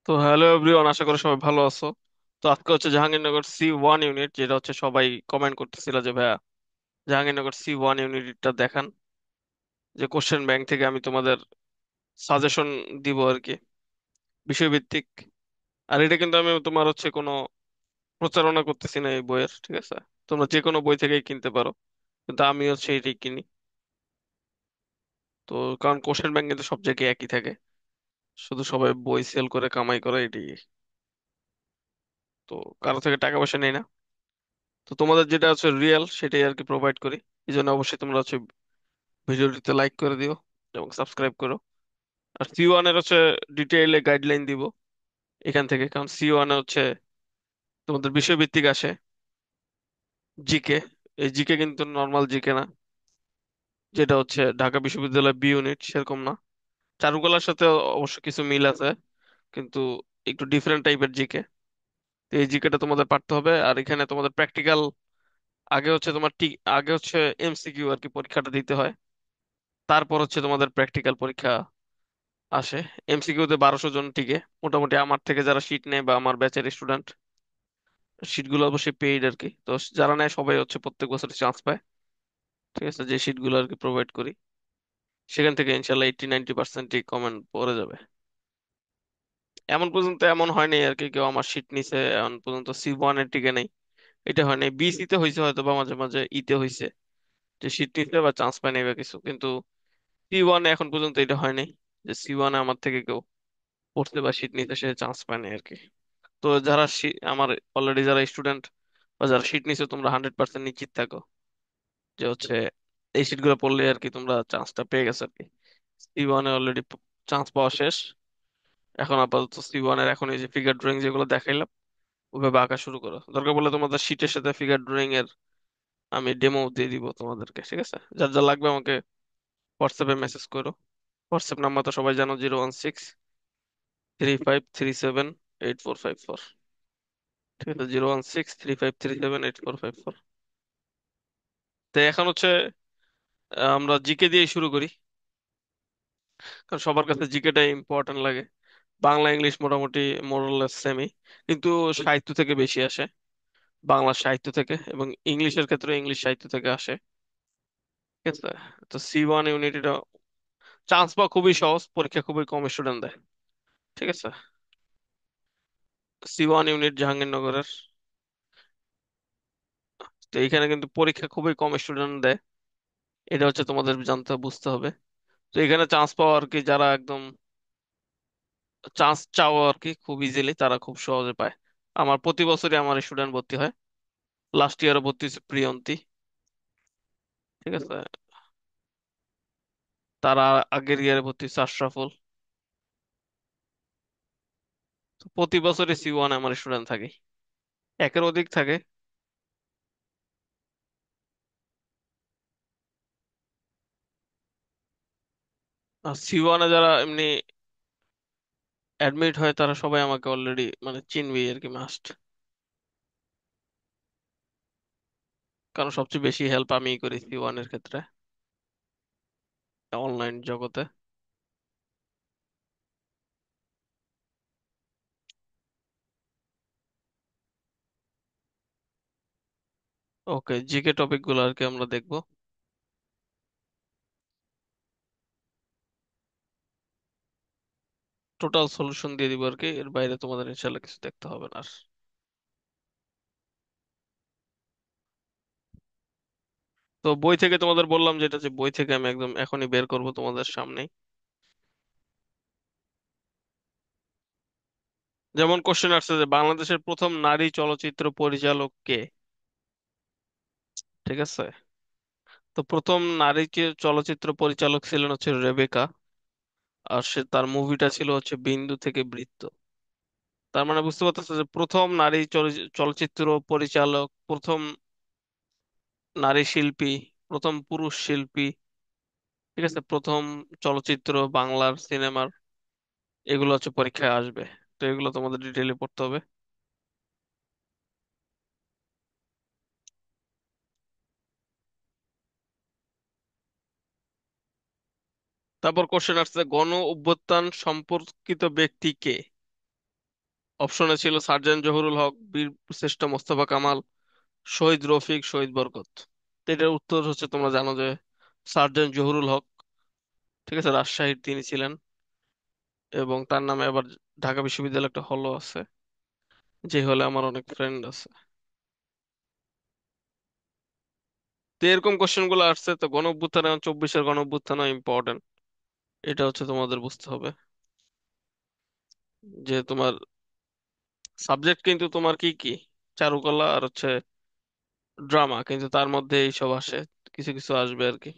তো hello everyone, আশা করি সবাই ভালো আছো। তো আজকে হচ্ছে জাহাঙ্গীরনগর C1 ইউনিট, যেটা হচ্ছে সবাই কমেন্ট করতেছিল যে ভাইয়া জাহাঙ্গীরনগর C1 ইউনিটটা দেখান, যে কোশ্চেন ব্যাংক থেকে আমি তোমাদের সাজেশন দিব আর কি, বিষয়ভিত্তিক। আর এটা কিন্তু আমি তোমার হচ্ছে কোনো প্রচারণা করতেছি না এই বইয়ের, ঠিক আছে? তোমরা যে কোনো বই থেকেই কিনতে পারো, কিন্তু আমি হচ্ছে এটাই কিনি। তো কারণ কোশ্চেন ব্যাংক কিন্তু সব জায়গায় একই থাকে, শুধু সবাই বই সেল করে কামাই করে এটাই। তো কারো থেকে টাকা পয়সা নেই না। তো তোমাদের যেটা হচ্ছে রিয়েল সেটাই আর কি প্রোভাইড করি। এই জন্য অবশ্যই তোমরা হচ্ছে ভিডিওটিতে লাইক করে দিও এবং সাবস্ক্রাইব করো। আর C1 এর হচ্ছে ডিটেইলে গাইডলাইন দিব এখান থেকে, কারণ C1 এ হচ্ছে তোমাদের বিষয়ভিত্তিক আসে জিকে। এই জিকে কিন্তু নর্মাল জিকে না, যেটা হচ্ছে ঢাকা বিশ্ববিদ্যালয় B ইউনিট সেরকম না। চারুকলার সাথে অবশ্য কিছু মিল আছে, কিন্তু একটু ডিফারেন্ট টাইপের জিকে। তো এই জিকেটা তোমাদের পারতে হবে। আর এখানে তোমাদের প্র্যাকটিক্যাল আগে হচ্ছে তোমার আগে হচ্ছে MCQ আর কি পরীক্ষাটা দিতে হয়, তারপর হচ্ছে তোমাদের প্র্যাকটিক্যাল পরীক্ষা আসে। MCQ তে 1200 জন টিকে মোটামুটি। আমার থেকে যারা শিট নেয় বা আমার ব্যাচের স্টুডেন্ট, শিটগুলো অবশ্যই পেইড আর কি, তো যারা নেয় সবাই হচ্ছে প্রত্যেক বছর চান্স পায়। ঠিক আছে, যে শিটগুলো আর কি প্রোভাইড করি সেখান থেকে ইনশাল্লাহ 80-90% কমেন্ট পড়ে যাবে। এমন পর্যন্ত এমন হয়নি আর কি কেউ আমার শিট নিছে এমন পর্যন্ত C1 এর টিকে নেই। এটা হয় নাই, BC তে হয়েছে হয়তো বা মাঝে মাঝে, ইতে হয়েছে যে শিট নিতে বা চান্স পায় নাই বা কিছু, কিন্তু C1 এ এখন পর্যন্ত এটা হয় নাই যে C1 এ আমার থেকে কেউ পড়তে বা শিট নিতে সে চান্স পায় নাই আর কি। তো যারা আমার অলরেডি যারা স্টুডেন্ট বা যারা শিট নিছো, তোমরা 100% নিশ্চিত থাকো যে হচ্ছে এই শিট গুলো পড়লে আর কি তোমরা চান্সটা পেয়ে গেছো আর কি। C1 এ অলরেডি চান্স পাওয়া শেষ। এখন আপাতত C1 এর এখন এই যে ফিগার ড্রয়িং যেগুলো দেখাইলাম ওইভাবে আঁকা শুরু করো। দরকার পড়লে তোমাদের শিটের সাথে ফিগার ড্রয়িং এর আমি ডেমো দিয়ে দিব তোমাদেরকে, ঠিক আছে? যার যা লাগবে আমাকে হোয়াটসঅ্যাপে মেসেজ করো। হোয়াটসঅ্যাপ নাম্বার তো সবাই জানো, 016-3537-8454। ঠিক আছে, 016-3537-8454। তো এখন হচ্ছে আমরা জিকে দিয়ে শুরু করি, কারণ সবার কাছে জিকেটাই ইম্পর্টেন্ট লাগে। বাংলা ইংলিশ মোটামুটি মোরালেস সেমি, কিন্তু সাহিত্য থেকে বেশি আসে, বাংলা সাহিত্য থেকে, এবং ইংলিশের ক্ষেত্রে ইংলিশ সাহিত্য থেকে আসে। ঠিক আছে, তো C1 ইউনিট এটা চান্স পাওয়া খুবই সহজ, পরীক্ষা খুবই কম স্টুডেন্ট দেয়। ঠিক আছে, C1 ইউনিট জাহাঙ্গীরনগরের। তো এখানে কিন্তু পরীক্ষা খুবই কম স্টুডেন্ট দেয়, এটা হচ্ছে তোমাদের জানতে বুঝতে হবে। তো এখানে চান্স পাওয়া আর কি, যারা একদম চান্স চাও আর কি খুব ইজিলি, তারা খুব সহজে পায়। আমার প্রতি বছরই আমার স্টুডেন্ট ভর্তি হয়। লাস্ট ইয়ারও ভর্তি হয়েছে প্রিয়ন্তী। ঠিক আছে, তারা আগের ইয়ারে ভর্তি হয়েছে আশরাফুল। তো প্রতি বছরই C1 আমার স্টুডেন্ট থাকে, একের অধিক থাকে। আর C1 যারা এমনি অ্যাডমিট হয় তারা সবাই আমাকে অলরেডি মানে চিনবি আর কি, মাস্ট। কারণ সবচেয়ে বেশি হেল্প আমিই করি C1 এর ক্ষেত্রে, অনলাইন জগতে। ওকে, জিকে টপিক গুলো আর কি আমরা দেখবো। টোটাল সলিউশন দিয়ে দিব আর কি, এর বাইরে তোমাদের ইনশাল্লাহ কিছু দেখতে হবে না আর। তো বই থেকে তোমাদের বললাম যেটা, যে বই থেকে আমি একদম এখনই বের করব তোমাদের সামনে। যেমন কোশ্চেন আসছে যে বাংলাদেশের প্রথম নারী চলচ্চিত্র পরিচালক কে। ঠিক আছে, তো প্রথম নারী চলচ্চিত্র পরিচালক ছিলেন হচ্ছে রেবেকা। আর সে তার মুভিটা ছিল হচ্ছে বিন্দু থেকে বৃত্ত। তার মানে বুঝতে পারতেছে যে প্রথম নারী চলচ্চিত্র পরিচালক, প্রথম নারী শিল্পী, প্রথম পুরুষ শিল্পী। ঠিক আছে, প্রথম চলচ্চিত্র বাংলার সিনেমার, এগুলো হচ্ছে পরীক্ষায় আসবে। তো এগুলো তোমাদের ডিটেইলে পড়তে হবে। তারপর কোশ্চেন আসছে গণ অভ্যুত্থান সম্পর্কিত ব্যক্তি কে। অপশনে ছিল সার্জেন্ট জহুরুল হক, বীর শ্রেষ্ঠ মোস্তফা কামাল, শহীদ রফিক, শহীদ বরকত। তো এটার উত্তর হচ্ছে, তোমরা জানো যে সার্জেন্ট জহুরুল হক। ঠিক আছে, রাজশাহীর তিনি ছিলেন, এবং তার নামে আবার ঢাকা বিশ্ববিদ্যালয়ে একটা হলও আছে, যে হলে আমার অনেক ফ্রেন্ড আছে। তো এরকম কোশ্চেন গুলো আসছে, তো গণ অভ্যুত্থান, এখন 24-এর গণ অভ্যুত্থান ইম্পর্টেন্ট। এটা হচ্ছে তোমাদের বুঝতে হবে, যে তোমার সাবজেক্ট কিন্তু তোমার কি কি, চারুকলা আর হচ্ছে ড্রামা, কিন্তু তার মধ্যে এইসব আসে, কিছু কিছু আসবে আর কি।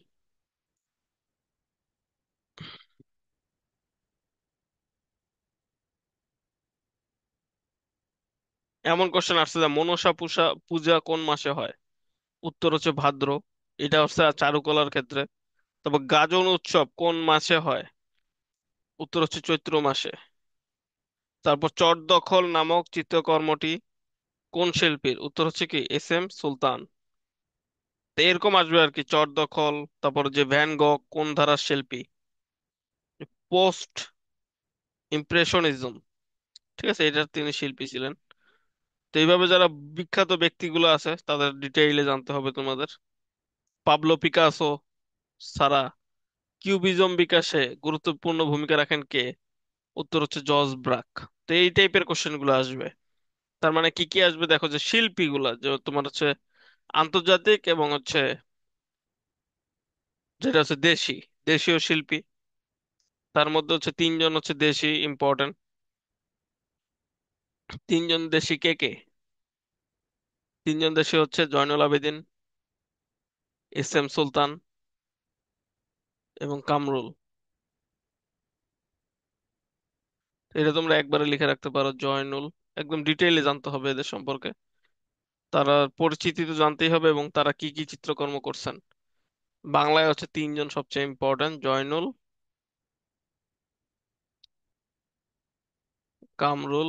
এমন কোশ্চেন আসছে যে মনসা পূজা পূজা কোন মাসে হয়? উত্তর হচ্ছে ভাদ্র, এটা হচ্ছে চারুকলার ক্ষেত্রে। তারপর গাজন উৎসব কোন মাসে হয়? উত্তর হচ্ছে চৈত্র মাসে। তারপর চট দখল নামক চিত্রকর্মটি কোন শিল্পীর? উত্তর হচ্ছে কি এস এম সুলতান। তো এরকম আসবে আর কি, চট দখল। তারপর যে ভ্যান গগ কোন ধারার শিল্পী? Post impressionism. ঠিক আছে, এটার তিনি শিল্পী ছিলেন। তো এইভাবে যারা বিখ্যাত ব্যক্তিগুলো আছে তাদের ডিটেইলে জানতে হবে তোমাদের। পাবলো পিকাসো ছাড়া কিউবিজম বিকাশে গুরুত্বপূর্ণ ভূমিকা রাখেন কে? উত্তর হচ্ছে জর্জ ব্রাক। তো এই টাইপের কোশ্চেন গুলো আসবে। তার মানে কি কি আসবে দেখো, যে শিল্পী গুলা যে তোমার হচ্ছে আন্তর্জাতিক, এবং হচ্ছে যেটা হচ্ছে দেশি, দেশীয় শিল্পী। তার মধ্যে হচ্ছে তিনজন হচ্ছে দেশি ইম্পর্টেন্ট। তিনজন দেশি কে কে? তিনজন দেশি হচ্ছে জয়নুল আবেদিন, এস এম সুলতান, এবং কামরুল। এটা তোমরা একবারে লিখে রাখতে পারো, জয়নুল। একদম ডিটেইলে জানতে হবে এদের সম্পর্কে। তারা পরিচিতি তো জানতেই হবে, এবং তারা কি কি চিত্রকর্ম করছেন। বাংলায় হচ্ছে তিনজন সবচেয়ে ইম্পর্টেন্ট, জয়নুল, কামরুল,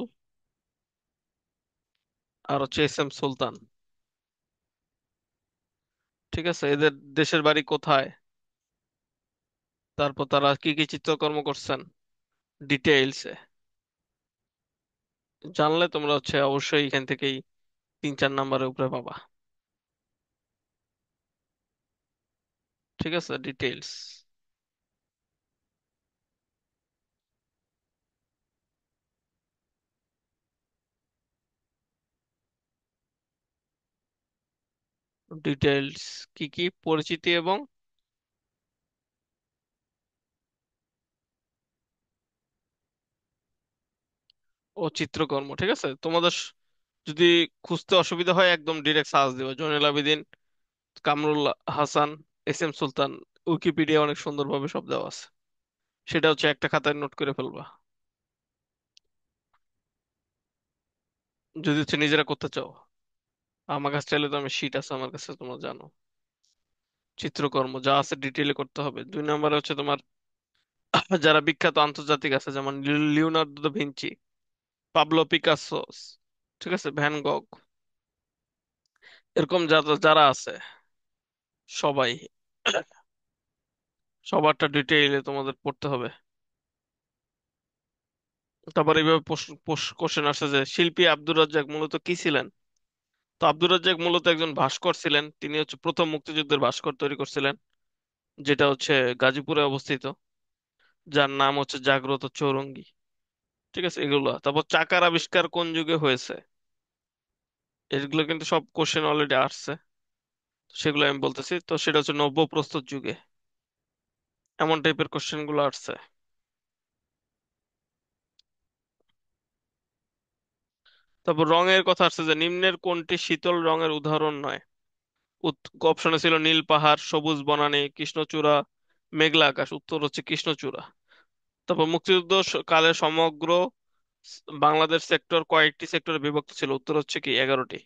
আর হচ্ছে এস এম সুলতান। ঠিক আছে, এদের দেশের বাড়ি কোথায়, তারপর তারা কি কি চিত্রকর্ম করছেন, ডিটেইলসে জানলে তোমরা হচ্ছে অবশ্যই এখান থেকেই 3-4 নাম্বারের উপরে পাবা। ঠিক আছে, ডিটেইলস। ডিটেইলস কি কি, পরিচিতি এবং ও চিত্রকর্ম। ঠিক আছে, তোমাদের যদি খুঁজতে অসুবিধা হয় একদম ডিরেক্ট সার্চ দিবা, জয়নুল আবেদিন, কামরুল হাসান, এস এম সুলতান। উইকিপিডিয়া অনেক সুন্দরভাবে সব দেওয়া আছে, সেটা হচ্ছে একটা খাতায় নোট করে ফেলবা, যদি হচ্ছে নিজেরা করতে চাও। আমার কাছে চাইলে তো আমি শিট আছে আমার কাছে, তোমরা জানো। চিত্রকর্ম যা আছে ডিটেইলে করতে হবে। 2 নম্বরে হচ্ছে তোমার যারা বিখ্যাত আন্তর্জাতিক আছে, যেমন Leonardo da Vinci, Pablo Picasso, ঠিক আছে, ভ্যান গগ, এরকম যারা যারা আছে সবাই, সবারটা ডিটেইলে তোমাদের পড়তে হবে। তারপর এইভাবে কোশ্চেন আসছে যে শিল্পী আব্দুর রাজ্জাক মূলত কি ছিলেন? তো আব্দুর রাজ্জাক মূলত একজন ভাস্কর ছিলেন। তিনি হচ্ছে প্রথম মুক্তিযুদ্ধের ভাস্কর তৈরি করছিলেন, যেটা হচ্ছে গাজীপুরে অবস্থিত, যার নাম হচ্ছে জাগ্রত চৌরঙ্গী। ঠিক আছে, এগুলো। তারপর চাকার আবিষ্কার কোন যুগে হয়েছে? এগুলো কিন্তু সব কোশ্চেন অলরেডি আসছে, সেগুলো আমি বলতেছি। তো সেটা হচ্ছে নব্যপ্রস্তর যুগে। এমন টাইপের কোশ্চেন গুলো আসছে। তারপর রঙের কথা আসছে যে নিম্নের কোনটি শীতল রঙের উদাহরণ নয়? অপশনে ছিল নীল পাহাড়, সবুজ বনানী, কৃষ্ণচূড়া, মেঘলা আকাশ। উত্তর হচ্ছে কৃষ্ণচূড়া। তারপর মুক্তিযুদ্ধ কালে সমগ্র বাংলাদেশ সেক্টর কয়েকটি সেক্টরে বিভক্ত ছিল? উত্তর হচ্ছে কি 11টি।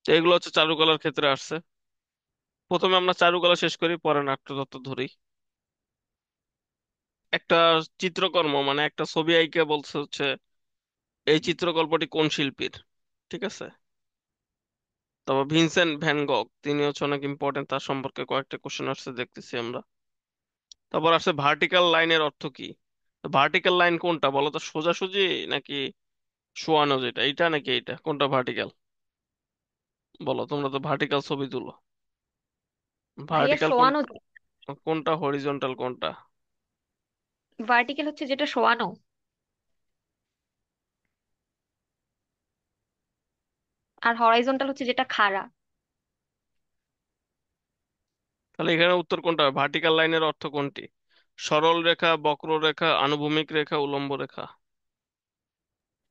তো এগুলো হচ্ছে চারুকলার ক্ষেত্রে আসছে। প্রথমে আমরা চারুকলা শেষ করি, পরে নাট্যতত্ত্ব ধরি। একটা চিত্রকর্ম মানে একটা ছবি আঁকা বলছে হচ্ছে এই চিত্রকল্পটি কোন শিল্পীর? ঠিক আছে। তারপর ভিনসেন্ট ভ্যান গগ, তিনি হচ্ছে অনেক ইম্পর্টেন্ট, তার সম্পর্কে কয়েকটা কোশ্চেন আসছে, দেখতেছি আমরা। তারপর আসছে ভার্টিক্যাল লাইনের অর্থ কি? ভার্টিক্যাল লাইন কোনটা বলো তো, সোজাসুজি নাকি শোয়ানো যেটা, এইটা নাকি এইটা, কোনটা ভার্টিক্যাল? বলো, তোমরা তো ভার্টিক্যাল ছবি তুলো। ভাইয়া ভার্টিক্যাল কোন, শোয়ানো। কোনটা হরিজন্টাল কোনটা? ভার্টিক্যাল হচ্ছে যেটা শোয়ানো। আর হরাইজন্টাল হচ্ছে যেটা খাড়া। তাহলে এখানে উত্তর কোনটা হবে? ভার্টিক্যাল লাইনের অর্থ কোনটি? সরল রেখা, বক্ররেখা, আনুভূমিক রেখা, উল্লম্ব রেখা?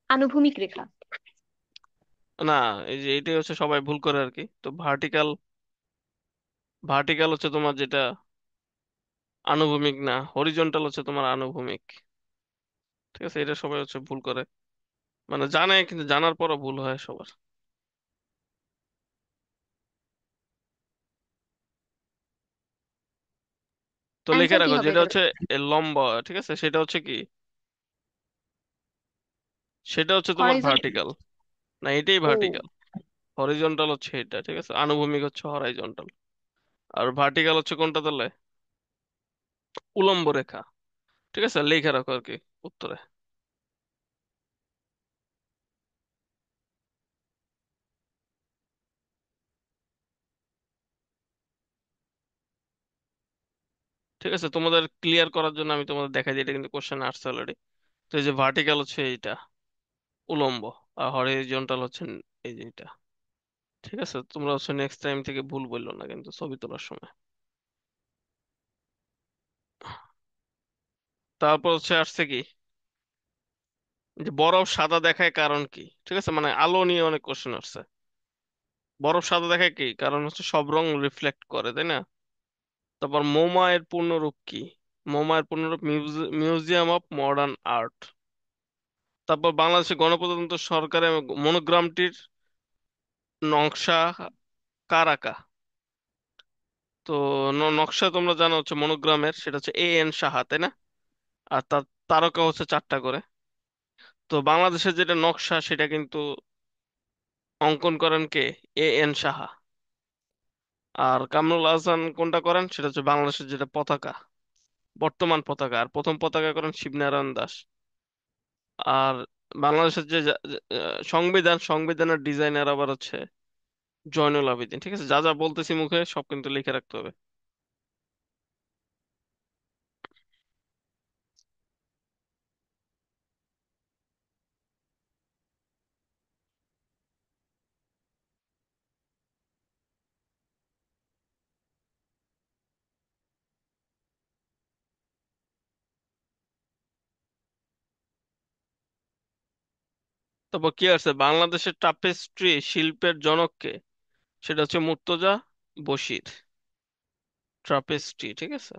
আনুভূমিক রেখা। না, এই যে এইটাই হচ্ছে সবাই ভুল করে আর কি। তো ভার্টিক্যাল, ভার্টিক্যাল হচ্ছে তোমার যেটা আনুভূমিক, না হরিজন্টাল হচ্ছে তোমার আনুভূমিক। ঠিক আছে, এটা সবাই হচ্ছে ভুল করে, মানে জানে কিন্তু জানার পরও ভুল হয় সবার। তো লিখে অ্যান্সার কি রাখো হবে যেটা এটার? হচ্ছে লম্বা, ঠিক আছে, সেটা হচ্ছে কি, সেটা হচ্ছে তোমার হরাইজন্টাল। ভার্টিক্যাল। না, এটাই ও। ভার্টিক্যাল। হরিজন্টাল হচ্ছে এটা, ঠিক আছে, আনুভূমিক হচ্ছে হরাইজন্টাল। আর ভার্টিক্যাল হচ্ছে কোনটা তাহলে? উলম্ব রেখা। ঠিক আছে, লিখে রাখো আর কি উত্তরে। ঠিক আছে, তোমাদের ক্লিয়ার করার জন্য আমি তোমাদের দেখাই দিই, এটা কিন্তু কোশ্চেন আসছে অলরেডি। তো এই যে ভার্টিক্যাল হচ্ছে এইটা উলম্ব, আর হরিজন্টাল হচ্ছে এই যে এটা। ঠিক আছে, তোমরা হচ্ছে নেক্সট টাইম থেকে ভুল বললো না কিন্তু ছবি তোলার সময়। তারপর হচ্ছে আসছে কি, যে বরফ সাদা দেখায় কারণ কি? ঠিক আছে, মানে আলো নিয়ে অনেক কোশ্চেন আসছে। বরফ সাদা দেখায় কি কারণ? হচ্ছে সব রং রিফ্লেক্ট করে, তাই না? তারপর মোমা এর পূর্ণরূপ কি? মোমা এর পূর্ণরূপ মিউজিয়াম অফ মডার্ন আর্ট। তারপর বাংলাদেশের গণপ্রজাতন্ত্র সরকারের মনোগ্রামটির নকশা কার আঁকা? তো নকশা তোমরা জানো হচ্ছে মনোগ্রামের, সেটা হচ্ছে এ এন সাহা, তাই না? আর তার তারকা হচ্ছে চারটা করে। তো বাংলাদেশের যেটা নকশা সেটা কিন্তু অঙ্কন করেন কে? A N Saha. আর কামরুল আহসান কোনটা করেন? সেটা হচ্ছে বাংলাদেশের যেটা পতাকা, বর্তমান পতাকা। আর প্রথম পতাকা করেন শিবনারায়ণ দাস। আর বাংলাদেশের যে সংবিধান, সংবিধানের ডিজাইনার আবার হচ্ছে জয়নুল আবেদিন। ঠিক আছে, যা যা বলতেছি মুখে সব কিন্তু লিখে রাখতে হবে। তারপর কি আছে, বাংলাদেশের টাপেস্ট্রি শিল্পের জনক কে? সেটা হচ্ছে মুর্তজা বশির। ট্রাপেস্ট্রি, ঠিক আছে।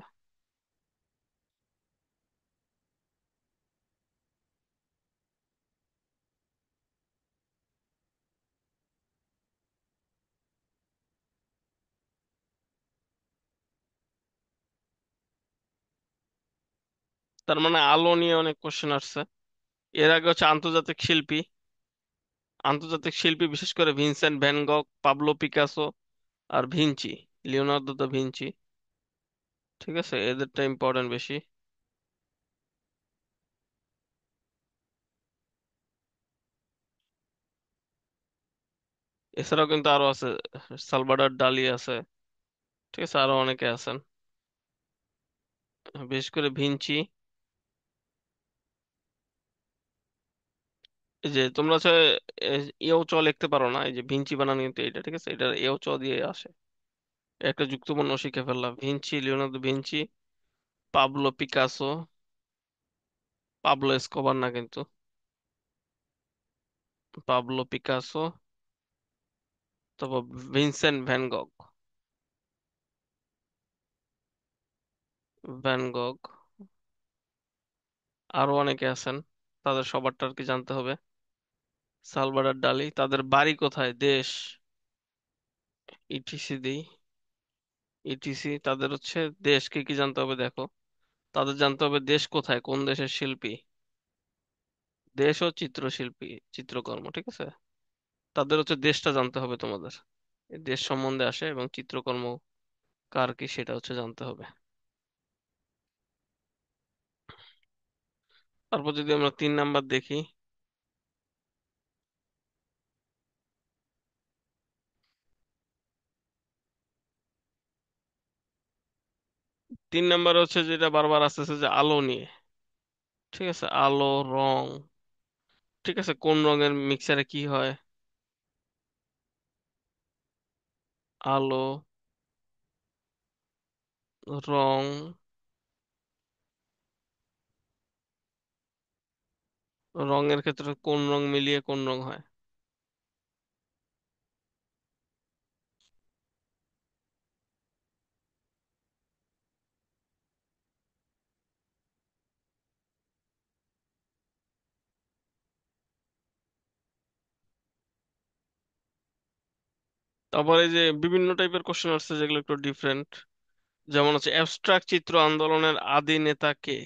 তার মানে আলো নিয়ে অনেক কোশ্চেন আসছে। এর আগে হচ্ছে আন্তর্জাতিক শিল্পী, আন্তর্জাতিক শিল্পী বিশেষ করে ভিনসেন্ট ভ্যান গগ, পাবলো পিকাসো, আর ভিঞ্চি, লিওনার্দো দা ভিঞ্চি। ঠিক আছে, এদেরটা ইম্পর্টেন্ট বেশি। এছাড়াও কিন্তু আরো আছে, সালভাডর ডালি আছে। ঠিক আছে, আরো অনেকে আছেন, বিশেষ করে ভিঞ্চি। এই যে তোমরা হচ্ছে এও চ লিখতে পারো না, এই যে ভিঞ্চি বানান কিন্তু এটা, ঠিক আছে, এটা এও চ দিয়ে আসে। একটা যুক্তবর্ণ শিখে ফেললাম, Vinci, Leonardo Vinci, Pablo Picasso. Pablo Escobar না কিন্তু, পাবলো পিকাসো। তারপর ভিনসেন্ট ভ্যান গগ, ভ্যান গগ। আরো অনেকে আছেন, তাদের সবারটা আর কি জানতে হবে। সালভাডর ডালি, তাদের বাড়ি কোথায়, দেশ, ইটিসি দিই, ইটিসি। তাদের হচ্ছে দেশ কি কি জানতে হবে দেখো। তাদের জানতে হবে দেশ কোথায়, কোন দেশের শিল্পী, দেশ ও চিত্রশিল্পী, চিত্রকর্ম। ঠিক আছে, তাদের হচ্ছে দেশটা জানতে হবে তোমাদের। এই দেশ সম্বন্ধে আসে, এবং চিত্রকর্ম কার কি সেটা হচ্ছে জানতে হবে। তারপর যদি আমরা 3 নাম্বার দেখি, 3 নাম্বার হচ্ছে যেটা বারবার আসতেছে যে আলো নিয়ে। ঠিক আছে, আলো, রং। ঠিক আছে, কোন রঙের মিক্সারে কি হয়? আলো, রং। রঙের ক্ষেত্রে কোন রং মিলিয়ে কোন রং হয়? তারপরে এই যে বিভিন্ন টাইপের কোশ্চেন আসছে যেগুলো একটু ডিফারেন্ট। যেমন হচ্ছে অ্যাবস্ট্রাক্ট চিত্র আন্দোলনের আদি নেতা কে?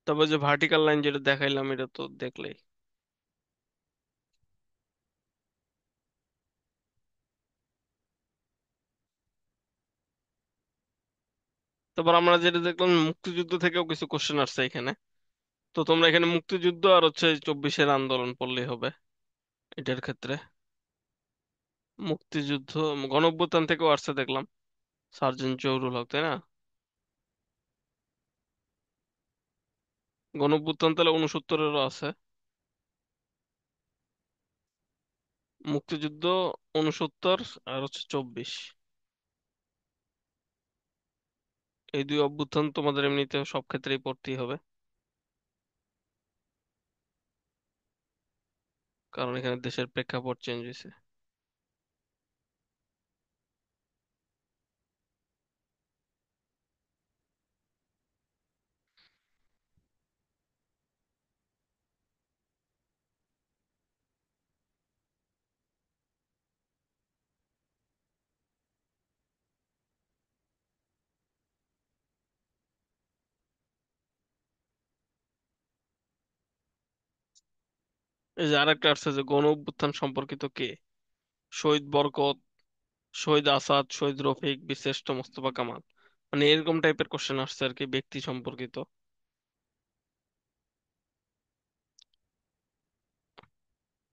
তবে যে ভার্টিক্যাল লাইন যেটা দেখাইলাম এটা তো দেখলেই। তারপর আমরা যেটা দেখলাম মুক্তিযুদ্ধ থেকেও কিছু কোশ্চেন আসছে এখানে। তো তোমরা এখানে মুক্তিযুদ্ধ আর হচ্ছে 24-এর আন্দোলন পড়লেই হবে এটার ক্ষেত্রে। মুক্তিযুদ্ধ, গণঅভ্যুত্থান থেকেও আসছে দেখলাম, সার্জেন্ট জহুরুল হক, তাই না? গণঅভ্যুত্থান তাহলে 69-এরও আছে। মুক্তিযুদ্ধ 69 আর হচ্ছে 24। এই দুই অভ্যুত্থান তোমাদের এমনিতে সব ক্ষেত্রেই পড়তেই হবে, কারণ এখানে দেশের প্রেক্ষাপট চেঞ্জ হয়েছে। এই যে আরেকটা আসছে যে গণ অভ্যুত্থান সম্পর্কিত কে? শহীদ বরকত, শহীদ আসাদ, শহীদ রফিক, বীরশ্রেষ্ঠ মোস্তফা কামাল। মানে এরকম টাইপের কোশ্চেন আসছে আর কি, ব্যক্তি সম্পর্কিত।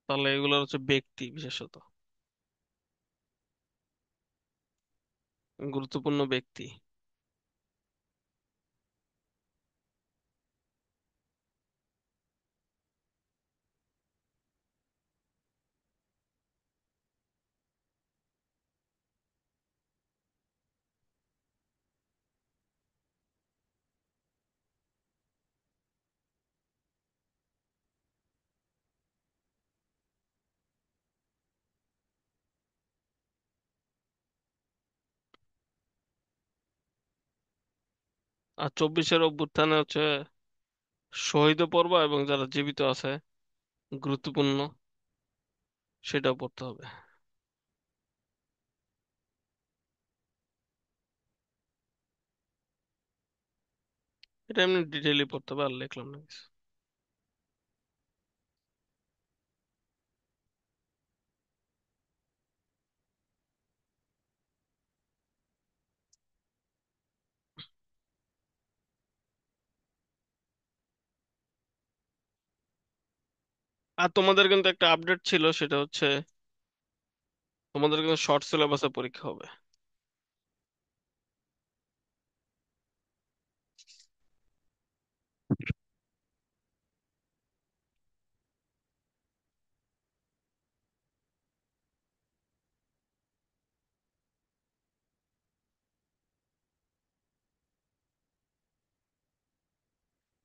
তাহলে এগুলো হচ্ছে ব্যক্তি বিশেষত, গুরুত্বপূর্ণ ব্যক্তি। আর 24-এর অভ্যুত্থানে হচ্ছে শহীদও পড়বা এবং যারা জীবিত আছে গুরুত্বপূর্ণ, সেটাও পড়তে হবে। এটা এমনি ডিটেইলি পড়তে হবে, আর লিখলাম না কিছু। আর তোমাদের কিন্তু একটা আপডেট ছিল, সেটা হচ্ছে তোমাদের কিন্তু শর্ট সিলেবাসে পরীক্ষা হবে।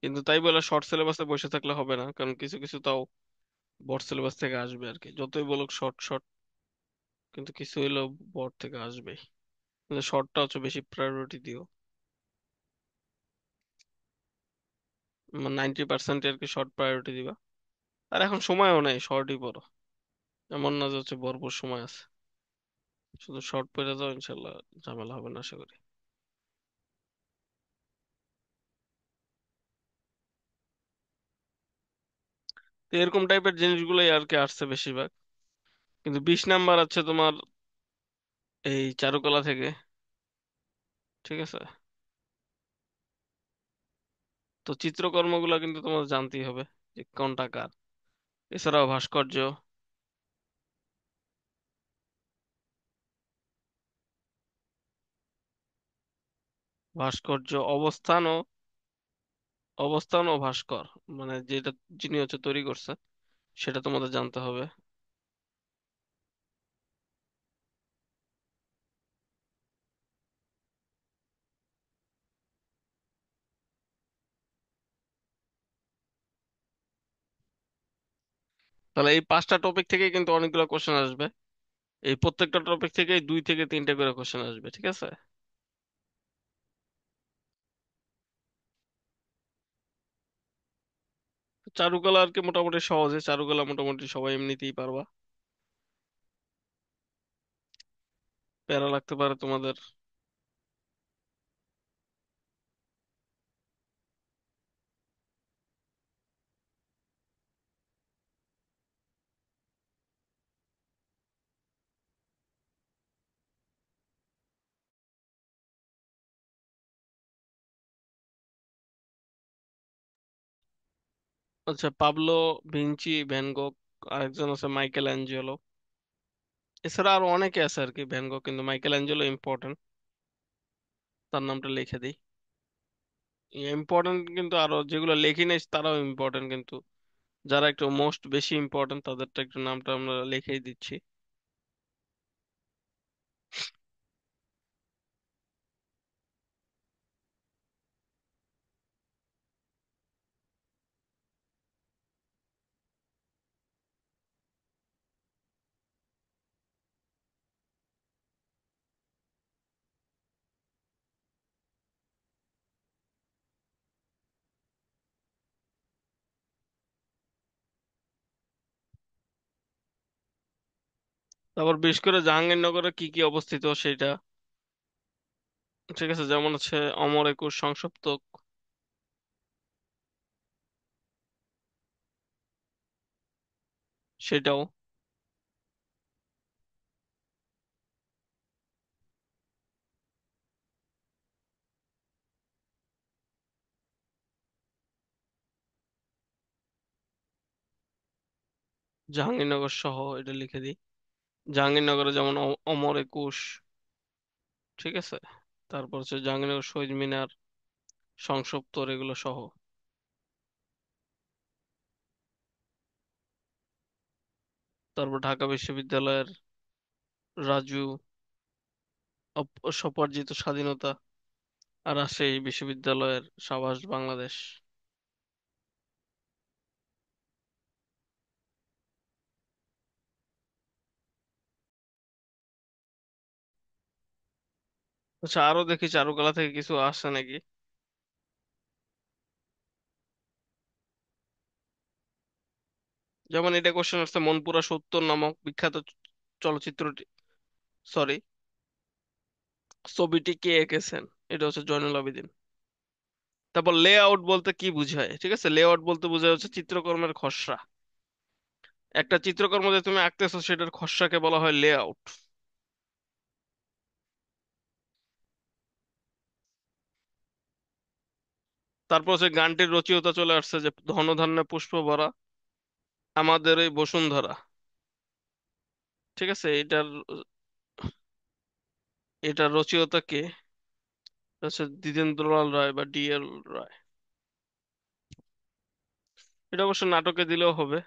কিন্তু তাই বলে শর্ট সিলেবাসে বসে থাকলে হবে না, কারণ কিছু কিছু তাও বোর্ড সিলেবাস থেকে আসবে আর কি, যতই বলুক শর্ট শর্ট, কিন্তু কিছু হইলেও বোর্ড থেকে আসবেই। কিন্তু শর্টটা হচ্ছে বেশি প্রায়োরিটি দিও, 90% আর কি শর্ট প্রায়োরিটি দিবা। আর এখন সময়ও নাই, শর্টই পড়ো। এমন না যে হচ্ছে ভরপুর সময় আছে, শুধু শর্ট পড়ে যাও, ইনশাল্লাহ ঝামেলা হবে না আশা করি। তো এরকম টাইপের জিনিসগুলোই আর কি আসছে বেশিরভাগ। কিন্তু 20 নাম্বার আছে তোমার এই চারুকলা থেকে। ঠিক আছে, তো চিত্রকর্মগুলো কিন্তু তোমার জানতেই হবে যে কোনটা কার। এছাড়াও ভাস্কর্য। ভাস্কর্য, অবস্থান ও ভাস্কর, মানে যেটা, যিনি হচ্ছে তৈরি করছে সেটা তোমাদের জানতে হবে। তাহলে এই 5টা টপিক থেকে কিন্তু অনেকগুলো কোশ্চেন আসবে। এই প্রত্যেকটা টপিক থেকেই 2 থেকে 3টা করে কোশ্চেন আসবে, ঠিক আছে? চারুকলা আর কি মোটামুটি সহজে, চারুকলা মোটামুটি সবাই এমনিতেই পারবা। প্যারা লাগতে পারে তোমাদের। আচ্ছা, পাবলো ভিঞ্চি, ভ্যান গক, আরেকজন আছে মাইকেল অ্যাঞ্জেলো। এছাড়া আরো অনেকে আছে আর কি, ভ্যান গক, কিন্তু মাইকেল অ্যাঞ্জেলো ইম্পর্টেন্ট, তার নামটা লিখে দিই। ইম্পর্টেন্ট কিন্তু আরো যেগুলো লেখি নাই তারাও ইম্পর্টেন্ট, কিন্তু যারা একটু মোস্ট বেশি ইম্পর্টেন্ট তাদেরটা একটু নামটা আমরা লিখেই দিচ্ছি। তারপর বিশেষ করে জাহাঙ্গীরনগরে কি কি অবস্থিত সেটা, ঠিক আছে, যেমন হচ্ছে অমর একুশ, সংসপ্তক, সেটাও। জাহাঙ্গীরনগর সহ এটা লিখে দিই। জাহাঙ্গীরনগরে যেমন অমর একুশ, ঠিক আছে, তারপর হচ্ছে জাহাঙ্গীরনগর শহীদ মিনার, সংসপ্তর, এগুলো সহ। তারপর ঢাকা বিশ্ববিদ্যালয়ের রাজু, স্বোপার্জিত স্বাধীনতা, আর রাজশাহী বিশ্ববিদ্যালয়ের সাভাস বাংলাদেশ। আচ্ছা, আরো দেখি চারুকলা থেকে কিছু আসে নাকি। যেমন এটা কোশ্চেন আসছে, মনপুরা ৭০ নামক বিখ্যাত চলচ্চিত্রটি, সরি, ছবিটি কে এঁকেছেন? এটা হচ্ছে জয়নুল আবেদিন। তারপর লে আউট বলতে কি বোঝায়? ঠিক আছে, লে আউট বলতে বোঝায় হচ্ছে চিত্রকর্মের খসড়া। একটা চিত্রকর্ম যে তুমি আঁকতেছো সেটার খসড়াকে বলা হয় লে আউট। তারপর হচ্ছে গানটির রচয়িতা চলে আসছে, যে ধনধান্যে পুষ্প ভরা আমাদের এই বসুন্ধরা। ঠিক আছে, এটার রচয়িতা কে? এটা হচ্ছে দ্বিজেন্দ্রলাল রায় বা ডিএল রায়। এটা অবশ্য নাটকে দিলেও হবে।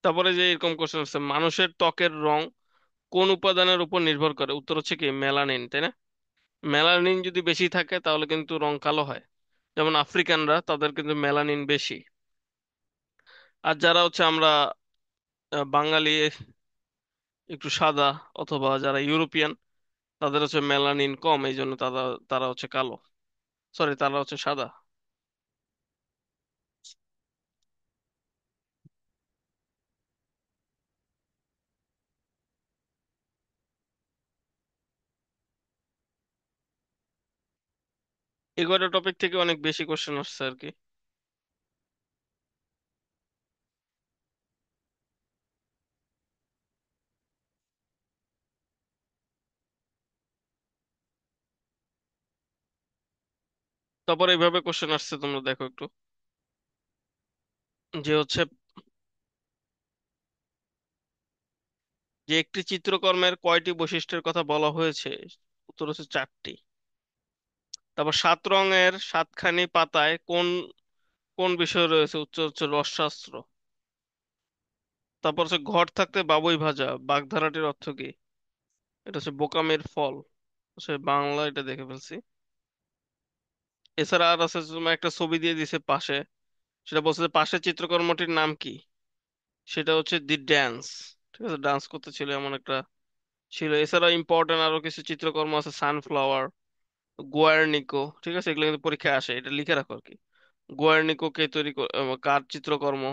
তারপরে যে এরকম কোশ্চেন আছে, মানুষের ত্বকের রং কোন উপাদানের উপর নির্ভর করে? উত্তর হচ্ছে কি, মেলানিন, তাই না? মেলানিন যদি বেশি থাকে তাহলে কিন্তু রং কালো হয়। যেমন আফ্রিকানরা, তাদের কিন্তু মেলানিন বেশি। আর যারা হচ্ছে আমরা বাঙালি, একটু সাদা, অথবা যারা ইউরোপিয়ান, তাদের হচ্ছে মেলানিন কম, এই জন্য তারা তারা হচ্ছে কালো, সরি, তারা হচ্ছে সাদা। এগারো টপিক থেকে অনেক বেশি কোশ্চেন আসছে আর কি। তারপর এইভাবে কোশ্চেন আসছে, তোমরা দেখো একটু, যে হচ্ছে যে একটি চিত্রকর্মের কয়টি বৈশিষ্ট্যের কথা বলা হয়েছে? উত্তর হচ্ছে 4টি। তারপর সাত রঙের সাতখানি পাতায় কোন কোন বিষয় রয়েছে? উত্তর হচ্ছে রসশাস্ত্র। তারপর হচ্ছে ঘর থাকতে বাবুই ভাজা বাগধারাটির অর্থ কি? এটা হচ্ছে বোকামির ফল। সে বাংলা এটা দেখে ফেলছি। এছাড়া আর আছে, তোমার একটা ছবি দিয়ে দিছে পাশে, সেটা বলছে যে পাশের চিত্রকর্মটির নাম কি? সেটা হচ্ছে দি ড্যান্স। ঠিক আছে, ডান্স করতেছিল এমন একটা ছিল। এছাড়া ইম্পর্টেন্ট আরো কিছু চিত্রকর্ম আছে, সানফ্লাওয়ার, গোয়ার্নিকো। ঠিক আছে, এগুলো কিন্তু পরীক্ষায় আসে, এটা লিখে রাখো আর কি। গোয়ার্নিকো কে কার চিত্রকর্ম?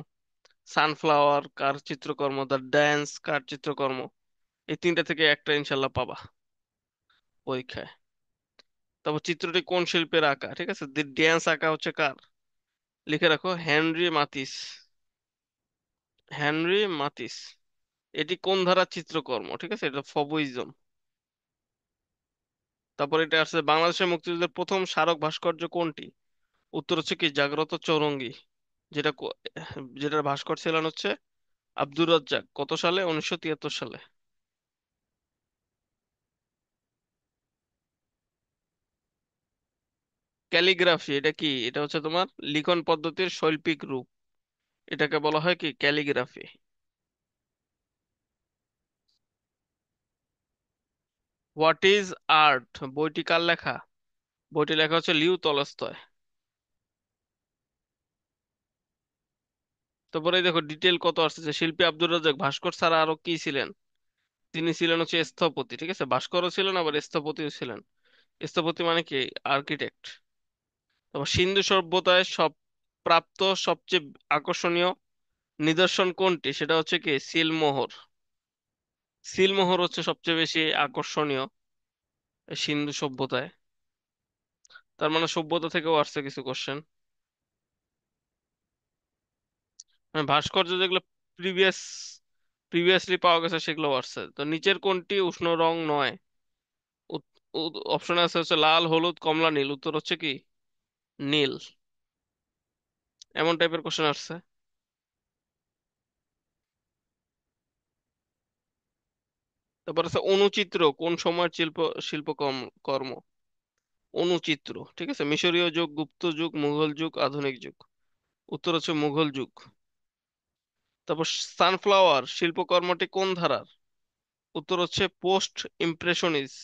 সানফ্লাওয়ার কার চিত্রকর্ম? দ্য ড্যান্স কার চিত্রকর্ম? এই তিনটা থেকে একটা ইনশাল্লাহ পাবা পরীক্ষায়। তারপর চিত্রটি কোন শিল্পের আঁকা? ঠিক আছে, দি ড্যান্স আঁকা হচ্ছে কার? লিখে রাখো, হেনরি মাতিস। হেনরি মাতিস। এটি কোন ধারার চিত্রকর্ম? ঠিক আছে, এটা ফবোইজম। তারপর এটা আসছে, বাংলাদেশের মুক্তিযুদ্ধের প্রথম স্মারক ভাস্কর্য কোনটি? উত্তর হচ্ছে কি জাগ্রত চৌরঙ্গী। যেটা যেটার ভাস্কর ছিলেন হচ্ছে আব্দুর রাজ্জাক। কত সালে? 1973 সালে। ক্যালিগ্রাফি এটা কি? এটা হচ্ছে তোমার লিখন পদ্ধতির শৈল্পিক রূপ। এটাকে বলা হয় কি? ক্যালিগ্রাফি। হোয়াট ইজ আর্ট বইটি কার লেখা? বইটি লেখা হচ্ছে লিও তলস্তয়। তারপরে এই দেখো ডিটেল কত আসছে, যে শিল্পী আব্দুর রাজ্জাক ভাস্কর ছাড়া আরো কি ছিলেন? তিনি ছিলেন হচ্ছে স্থপতি। ঠিক আছে, ভাস্করও ছিলেন আবার স্থপতিও ছিলেন। স্থপতি মানে কি? আর্কিটেক্ট। তারপর সিন্ধু সভ্যতায় প্রাপ্ত সবচেয়ে আকর্ষণীয় নিদর্শন কোনটি? সেটা হচ্ছে কি সিলমোহর। সিলমোহর হচ্ছে সবচেয়ে বেশি আকর্ষণীয় এই সিন্ধু সভ্যতায়। তার মানে সভ্যতা থেকেও আসছে কিছু কোশ্চেন। মানে ভাস্কর্য যেগুলো প্রিভিয়াস প্রিভিয়াসলি পাওয়া গেছে সেগুলো আসছে। তো নিচের কোনটি উষ্ণ রং নয়? অপশন আছে হচ্ছে লাল, হলুদ, কমলা, নীল। উত্তর হচ্ছে কি নীল। এমন টাইপের কোশ্চেন আসছে। তারপর আছে অণুচিত্র কোন সময়ের শিল্প কর্ম? অণুচিত্র। ঠিক আছে, মিশরীয় যুগ, গুপ্ত যুগ, মুঘল যুগ, আধুনিক যুগ। উত্তর হচ্ছে মুঘল যুগ। তারপর সানফ্লাওয়ার শিল্পকর্মটি কোন ধারার? উত্তর হচ্ছে পোস্ট ইমপ্রেশনিস্ট।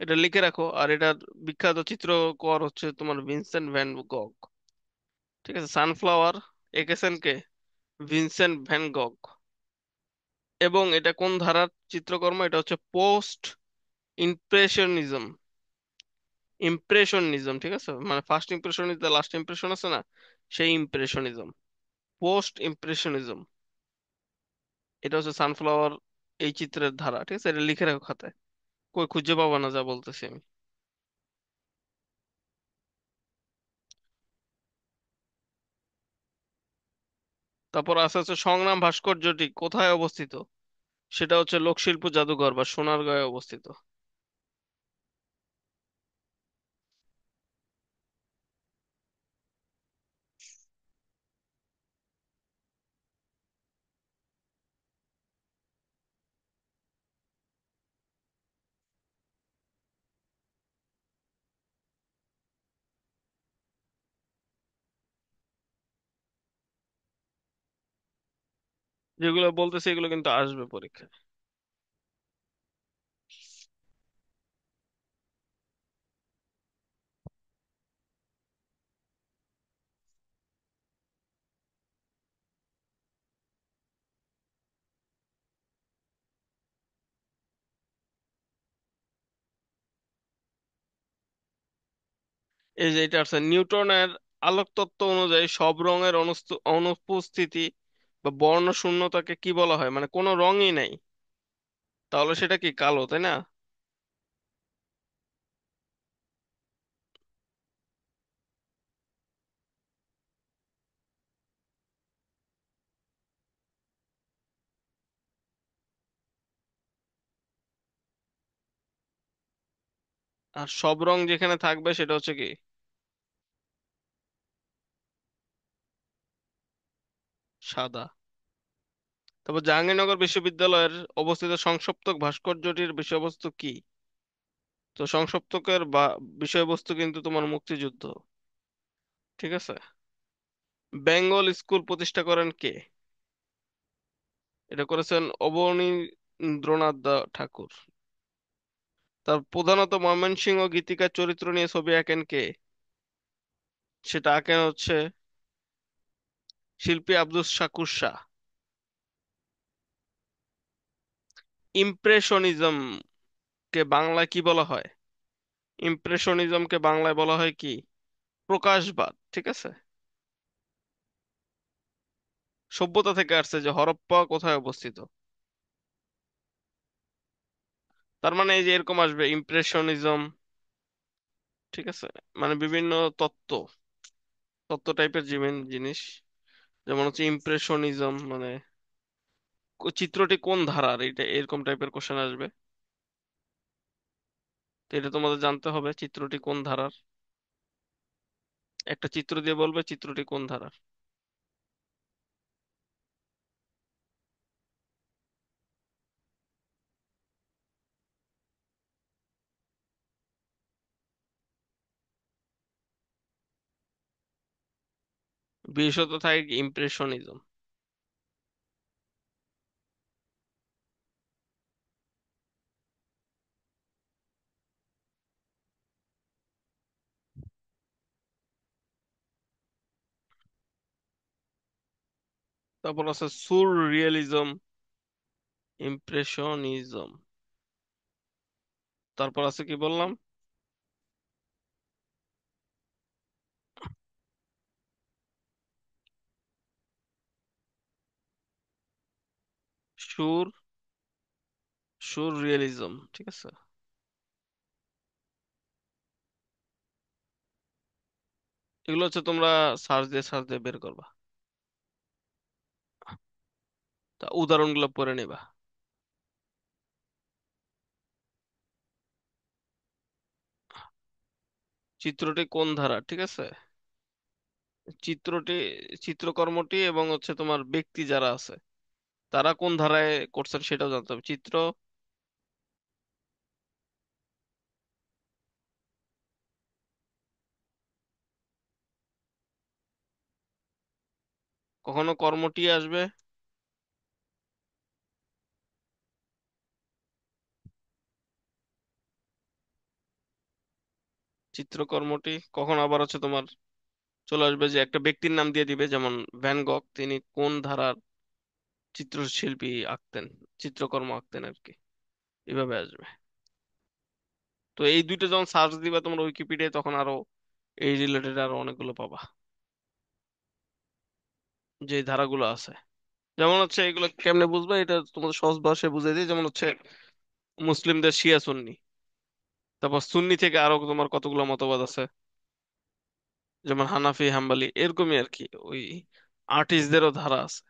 এটা লিখে রাখো। আর এটার বিখ্যাত চিত্রকর হচ্ছে তোমার ভিনসেন্ট ভ্যান গগ। ঠিক আছে, সানফ্লাওয়ার এঁকেছেন কে? Vincent van গগ। এবং এটা কোন ধারার চিত্রকর্ম? এটা হচ্ছে পোস্ট ইমপ্রেশনিজম। ইমপ্রেশনিজম, ঠিক আছে, মানে first impression is the last impression আছে না, সেই ইমপ্রেশনিজম, পোস্ট ইমপ্রেশনিজম। এটা হচ্ছে সানফ্লাওয়ার এই চিত্রের ধারা। ঠিক আছে, এটা লিখে রাখো খাতায়, কই খুঁজে পাবা না যা বলতেছি আমি। তারপর আছে হচ্ছে সংগ্রাম ভাস্কর্যটি কোথায় অবস্থিত? সেটা হচ্ছে লোকশিল্প জাদুঘর বা সোনারগাঁয়ে অবস্থিত। যেগুলো বলতেছি এগুলো কিন্তু আসবে পরীক্ষায়। এই যে এটা আছে, নিউটনের আলোক তত্ত্ব অনুযায়ী সব রঙের অনুপস্থিতি বা বর্ণ শূন্যতাকে কি বলা হয়? মানে কোনো রঙই নাই, তাহলে সেটা কি কালো, তাই না? আর সব রং যেখানে থাকবে সেটা হচ্ছে কি সাদা। তারপর জাহাঙ্গীরনগর বিশ্ববিদ্যালয়ের অবস্থিত সংসপ্তক ভাস্কর্যটির বিষয়বস্তু কি? তো সংসপ্তকের বা বিষয়বস্তু কিন্তু তোমার মুক্তিযুদ্ধ। ঠিক আছে। বেঙ্গল স্কুল প্রতিষ্ঠা করেন কে? এটা করেছেন অবনীন্দ্রনাথ ঠাকুর। তার প্রধানত ময়মনসিংহ গীতিকার চরিত্র নিয়ে ছবি আঁকেন কে? সেটা আঁকেন হচ্ছে শিল্পী আব্দুস শাকুর শাহ। ইমপ্রেশনিজম কে বাংলায় কি বলা হয়? ইমপ্রেশনিজমকে বাংলায় বলা হয় কি? প্রকাশবাদ। ঠিক আছে। সভ্যতা থেকে আসছে যে হরপ্পা কোথায় অবস্থিত। তার মানে এই যে এরকম আসবে ইমপ্রেশনিজম। ঠিক আছে। মানে বিভিন্ন তত্ত্ব তত্ত্ব টাইপের জিনিস। যেমন হচ্ছে ইমপ্রেশনিজম মানে চিত্রটি কোন ধারার, এটা এরকম টাইপের কোশ্চেন আসবে। তো এটা তোমাদের জানতে হবে চিত্রটি কোন ধারার। একটা চিত্র দিয়ে বলবে চিত্রটি কোন ধারার। বিশেষত থাকে ইমপ্রেশনিজম। তারপর আছে সুর রিয়েলিজম, ইমপ্রেশনিজম। তারপর আছে কি বললাম? সুর সুর রিয়েলিজম। ঠিক আছে। এগুলো হচ্ছে তোমরা সার্চ দিয়ে বের করবা। তা উদাহরণগুলো পড়ে নিবা। চিত্রটি কোন ধারা, ঠিক আছে। চিত্রটি চিত্রকর্মটি এবং হচ্ছে তোমার ব্যক্তি যারা আছে তারা কোন ধারায় করছেন সেটাও জানতে হবে। চিত্র কখনো কর্মটি আসবে, চিত্রকর্মটি কখন আবার হচ্ছে তোমার চলে আসবে যে একটা ব্যক্তির নাম দিয়ে দিবে, যেমন ভ্যান গগ তিনি কোন ধারার চিত্রশিল্পী আঁকতেন, চিত্রকর্ম আঁকতেন আর কি। এভাবে আসবে। তো এই দুইটা যখন সার্চ দিবা তোমরা উইকিপিডিয়ায় তখন আরো এই রিলেটেড আরো অনেকগুলো পাবা, যে ধারাগুলো আছে। যেমন হচ্ছে এগুলো কেমনে বুঝবে এটা তোমাদের সহজ ভাষায় বুঝাই দিই। যেমন হচ্ছে মুসলিমদের শিয়া সুন্নি, তারপর সুন্নি থেকে আরো তোমার কতগুলো মতবাদ আছে, যেমন হানাফি হাম্বলি এরকমই আর কি। ওই আর্টিস্টদেরও ধারা আছে,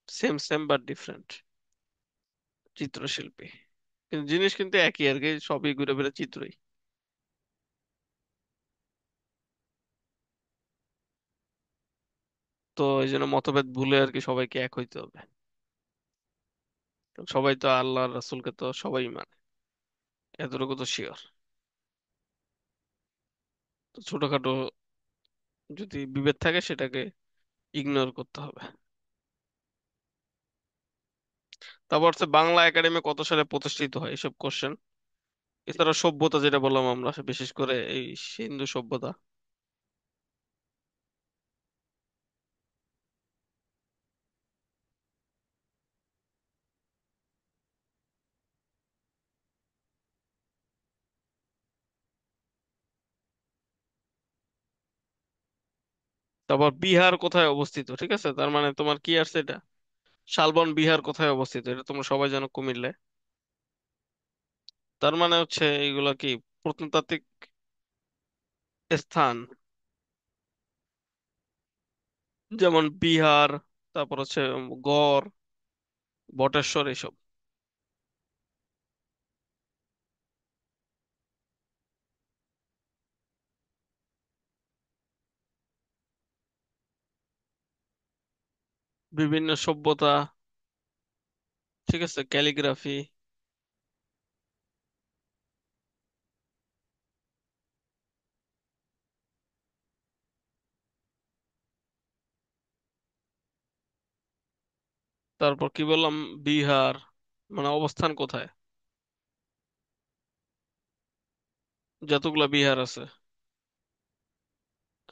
সেম সেম বাট ডিফারেন্ট। চিত্রশিল্পী কিন্তু জিনিস কিন্তু একই আর কি, সবই ঘুরে ফিরে চিত্রই। তো এই জন্য মতভেদ ভুলে আর কি সবাইকে এক হইতে হবে। কারণ সবাই তো আল্লাহ রাসূলকে তো সবাই মানে, এতটুকু তো শিওর। তো ছোটখাটো যদি বিভেদ থাকে সেটাকে ইগনোর করতে হবে। তারপর হচ্ছে বাংলা একাডেমি কত সালে প্রতিষ্ঠিত হয়, এসব কোশ্চেন। এছাড়া সভ্যতা যেটা বললাম আমরা, বিশেষ করে এই সিন্ধু সভ্যতা। তারপর বিহার কোথায় অবস্থিত, ঠিক আছে। তার মানে তোমার কি আসছে এটা, শালবন বিহার কোথায় অবস্থিত, এটা তোমরা সবাই জানো কুমিল্লায়। তার মানে হচ্ছে এগুলা কি প্রত্নতাত্ত্বিক স্থান, যেমন বিহার, তারপর হচ্ছে গড়, বটেশ্বর এসব। বিভিন্ন সভ্যতা, ঠিক আছে, ক্যালিগ্রাফি। তারপর কি বললাম? বিহার, মানে অবস্থান কোথায়? যতগুলা বিহার আছে,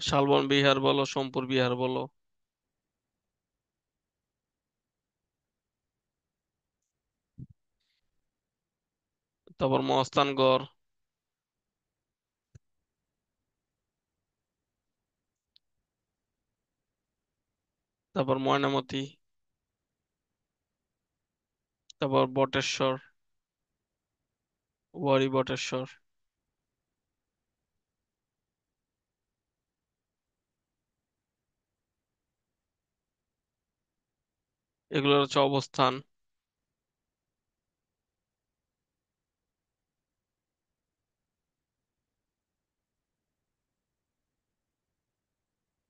শালবন বিহার বলো, সোমপুর বিহার বলো। তারপর মহাস্থানগড়, তারপর ময়নামতি, তারপর বটেশ্বর, ওয়ারি বটেশ্বর। এগুলোর হচ্ছে অবস্থান।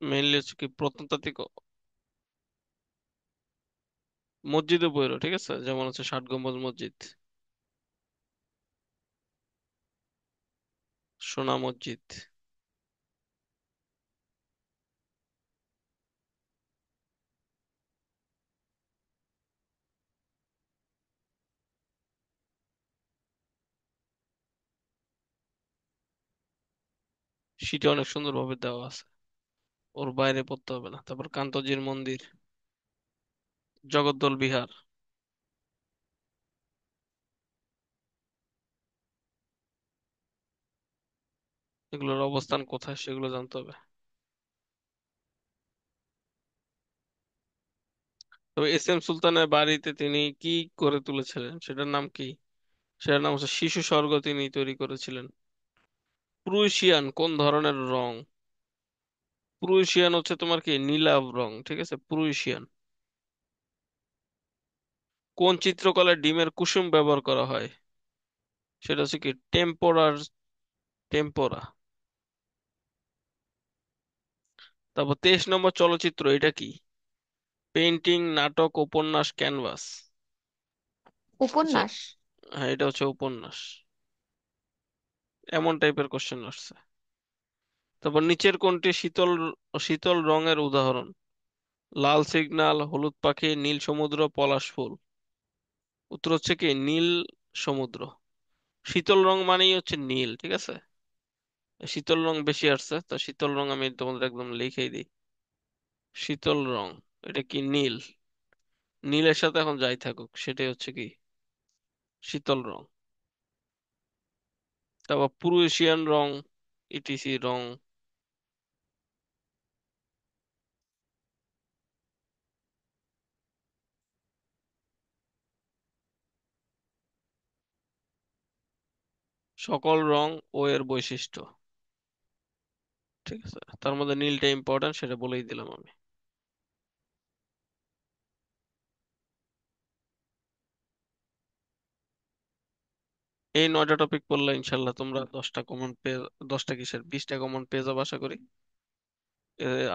মেইনলি হচ্ছে কি প্রত্নতাত্ত্বিক মসজিদে পড়ো, ঠিক আছে, যেমন হচ্ছে ষাট গম্বুজ মসজিদ, সোনা মসজিদ। সেটা অনেক সুন্দর ভাবে দেওয়া আছে, ওর বাইরে পড়তে হবে না। তারপর কান্তজির মন্দির, জগদ্দল বিহার। এগুলোর অবস্থান কোথায় সেগুলো জানতে হবে। তবে এস এম সুলতানের বাড়িতে তিনি কি করে তুলেছিলেন সেটার নাম কি? সেটার নাম হচ্ছে শিশু স্বর্গ, তিনি তৈরি করেছিলেন। প্রুশিয়ান কোন ধরনের রং? প্রুশিয়ান হচ্ছে তোমার কি নীলাভ রং, ঠিক আছে, প্রুশিয়ান। কোন চিত্রকলায় ডিমের কুসুম ব্যবহার করা হয়? সেটা হচ্ছে কি টেম্পোরার, টেম্পোরা। তারপর 23 নম্বর চলচ্চিত্র, এটা কি? পেইন্টিং, নাটক, উপন্যাস, ক্যানভাস। আচ্ছা, উপন্যাস। হ্যাঁ এটা হচ্ছে উপন্যাস। এমন টাইপের কোশ্চেন আসছে। তারপর নিচের কোনটি শীতল শীতল রঙের উদাহরণ? লাল সিগন্যাল, হলুদ পাখি, নীল সমুদ্র, পলাশ ফুল। উত্তর হচ্ছে কি নীল সমুদ্র। শীতল রং মানেই হচ্ছে নীল, ঠিক আছে। শীতল রং বেশি আসছে, তো শীতল রং আমি তোমাদের একদম লিখেই দিই। শীতল রং, এটা কি নীল। নীলের সাথে এখন যাই থাকুক, সেটাই হচ্ছে কি শীতল রং। তারপর পুরো এশিয়ান রং, ইটিসি রং। সকল রং ও এর বৈশিষ্ট্য, ঠিক আছে, তার মধ্যে নীলটা ইম্পর্টেন্ট, সেটা বলেই দিলাম আমি। এই 9টা টপিক পড়লে ইনশাল্লাহ তোমরা 10টা কমন পেয়ে, 10টা কিসের 20টা কমন পেয়ে যাবে আশা করি।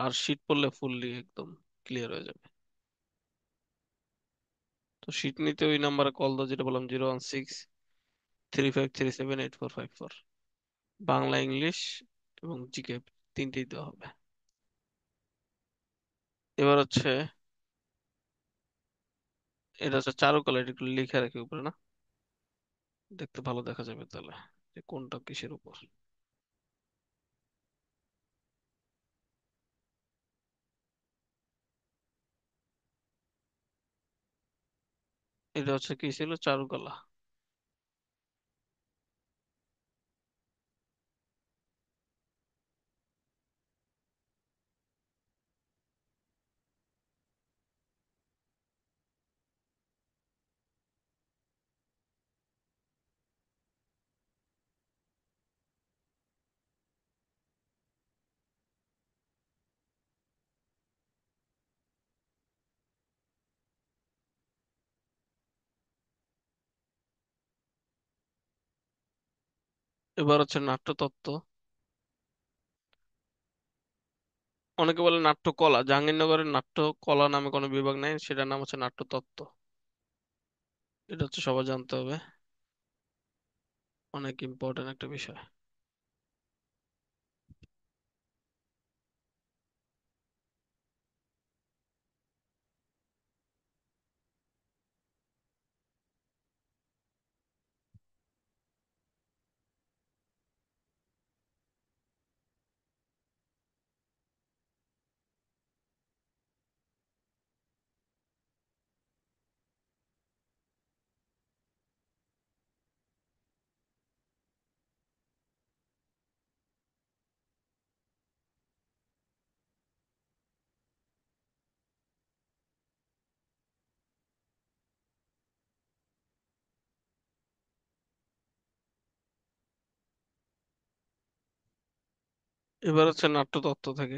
আর শীট পড়লে ফুললি একদম ক্লিয়ার হয়ে যাবে। তো শীট নিতে ওই নাম্বারে কল দাও যেটা বললাম, 016 3537 8454। বাংলা, ইংলিশ এবং জিকে তিনটেই দেওয়া হবে। এবার হচ্ছে, এটা হচ্ছে চারুকলা, এটা একটু লিখে রাখি উপরে না, দেখতে ভালো দেখা যাবে তাহলে যে কোনটা কিসের উপর। এটা হচ্ছে কি ছিল, চারুকলা। এবার হচ্ছে নাট্যতত্ত্ব। অনেকে বলে নাট্যকলা, জাহাঙ্গীরনগরের নাট্যকলা নামে কোনো বিভাগ নেই, সেটার নাম হচ্ছে নাট্যতত্ত্ব। এটা হচ্ছে সবাই জানতে হবে, অনেক ইম্পর্টেন্ট একটা বিষয়। এবার হচ্ছে নাট্যতত্ত্ব থেকে।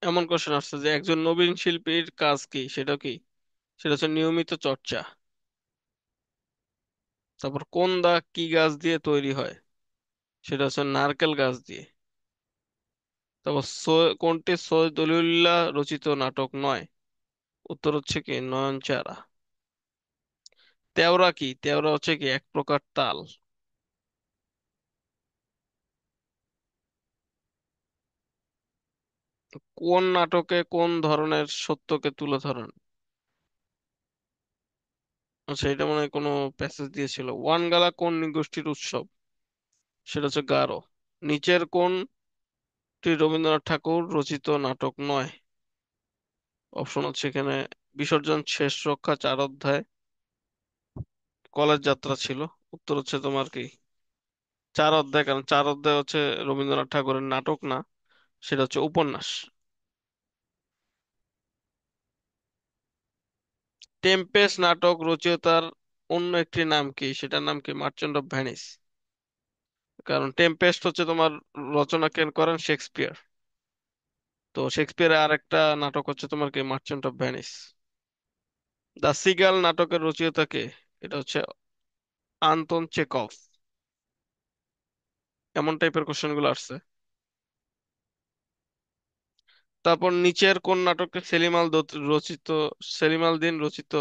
এমন কোশ্চেন আসছে যে একজন নবীন শিল্পীর কাজ কি, সেটা কি? সেটা হচ্ছে নিয়মিত চর্চা। তারপর কোন দা কি গাছ দিয়ে তৈরি হয়? সেটা হচ্ছে নারকেল গাছ দিয়ে। তারপর কোনটি সৈয়দ অলিউল্লাহ রচিত নাটক নয়? উত্তর হচ্ছে কি নয়নচারা। তেওরা কি? তেওরা হচ্ছে কি এক প্রকার তাল। কোন নাটকে কোন ধরনের সত্যকে তুলে ধরেন? আচ্ছা, এটা মনে হয় কোনো প্যাসেজ দিয়েছিল। ওয়ান গালা কোন নৃগোষ্ঠীর উৎসব? সেটা হচ্ছে গারো। নিচের কোনটি রবীন্দ্রনাথ ঠাকুর রচিত নাটক নয়? অপশন হচ্ছে এখানে বিসর্জন, শেষ রক্ষা, চার অধ্যায়, কলেজ যাত্রা ছিল। উত্তর হচ্ছে তোমার কি চার অধ্যায়, কারণ চার অধ্যায় হচ্ছে রবীন্দ্রনাথ ঠাকুরের নাটক না, সেটা হচ্ছে উপন্যাস। টেম্পেস্ট নাটক রচয়িতার অন্য একটি নাম কি? সেটার নাম কি মার্চেন্ট অফ ভেনিস। কারণ টেম্পেস্ট হচ্ছে তোমার রচনা কেন করেন শেক্সপিয়ার। তো শেক্সপিয়ারের আরেকটা নাটক হচ্ছে তোমার কি merchant of Venice. The seagull নাটকের রচয়িতা কে? এটা হচ্ছে আন্তন চেকভ। এমন টাইপের কোশ্চেন গুলো আসছে। তারপর নিচের কোন নাটককে রচিত, সেলিম আল দীন রচিত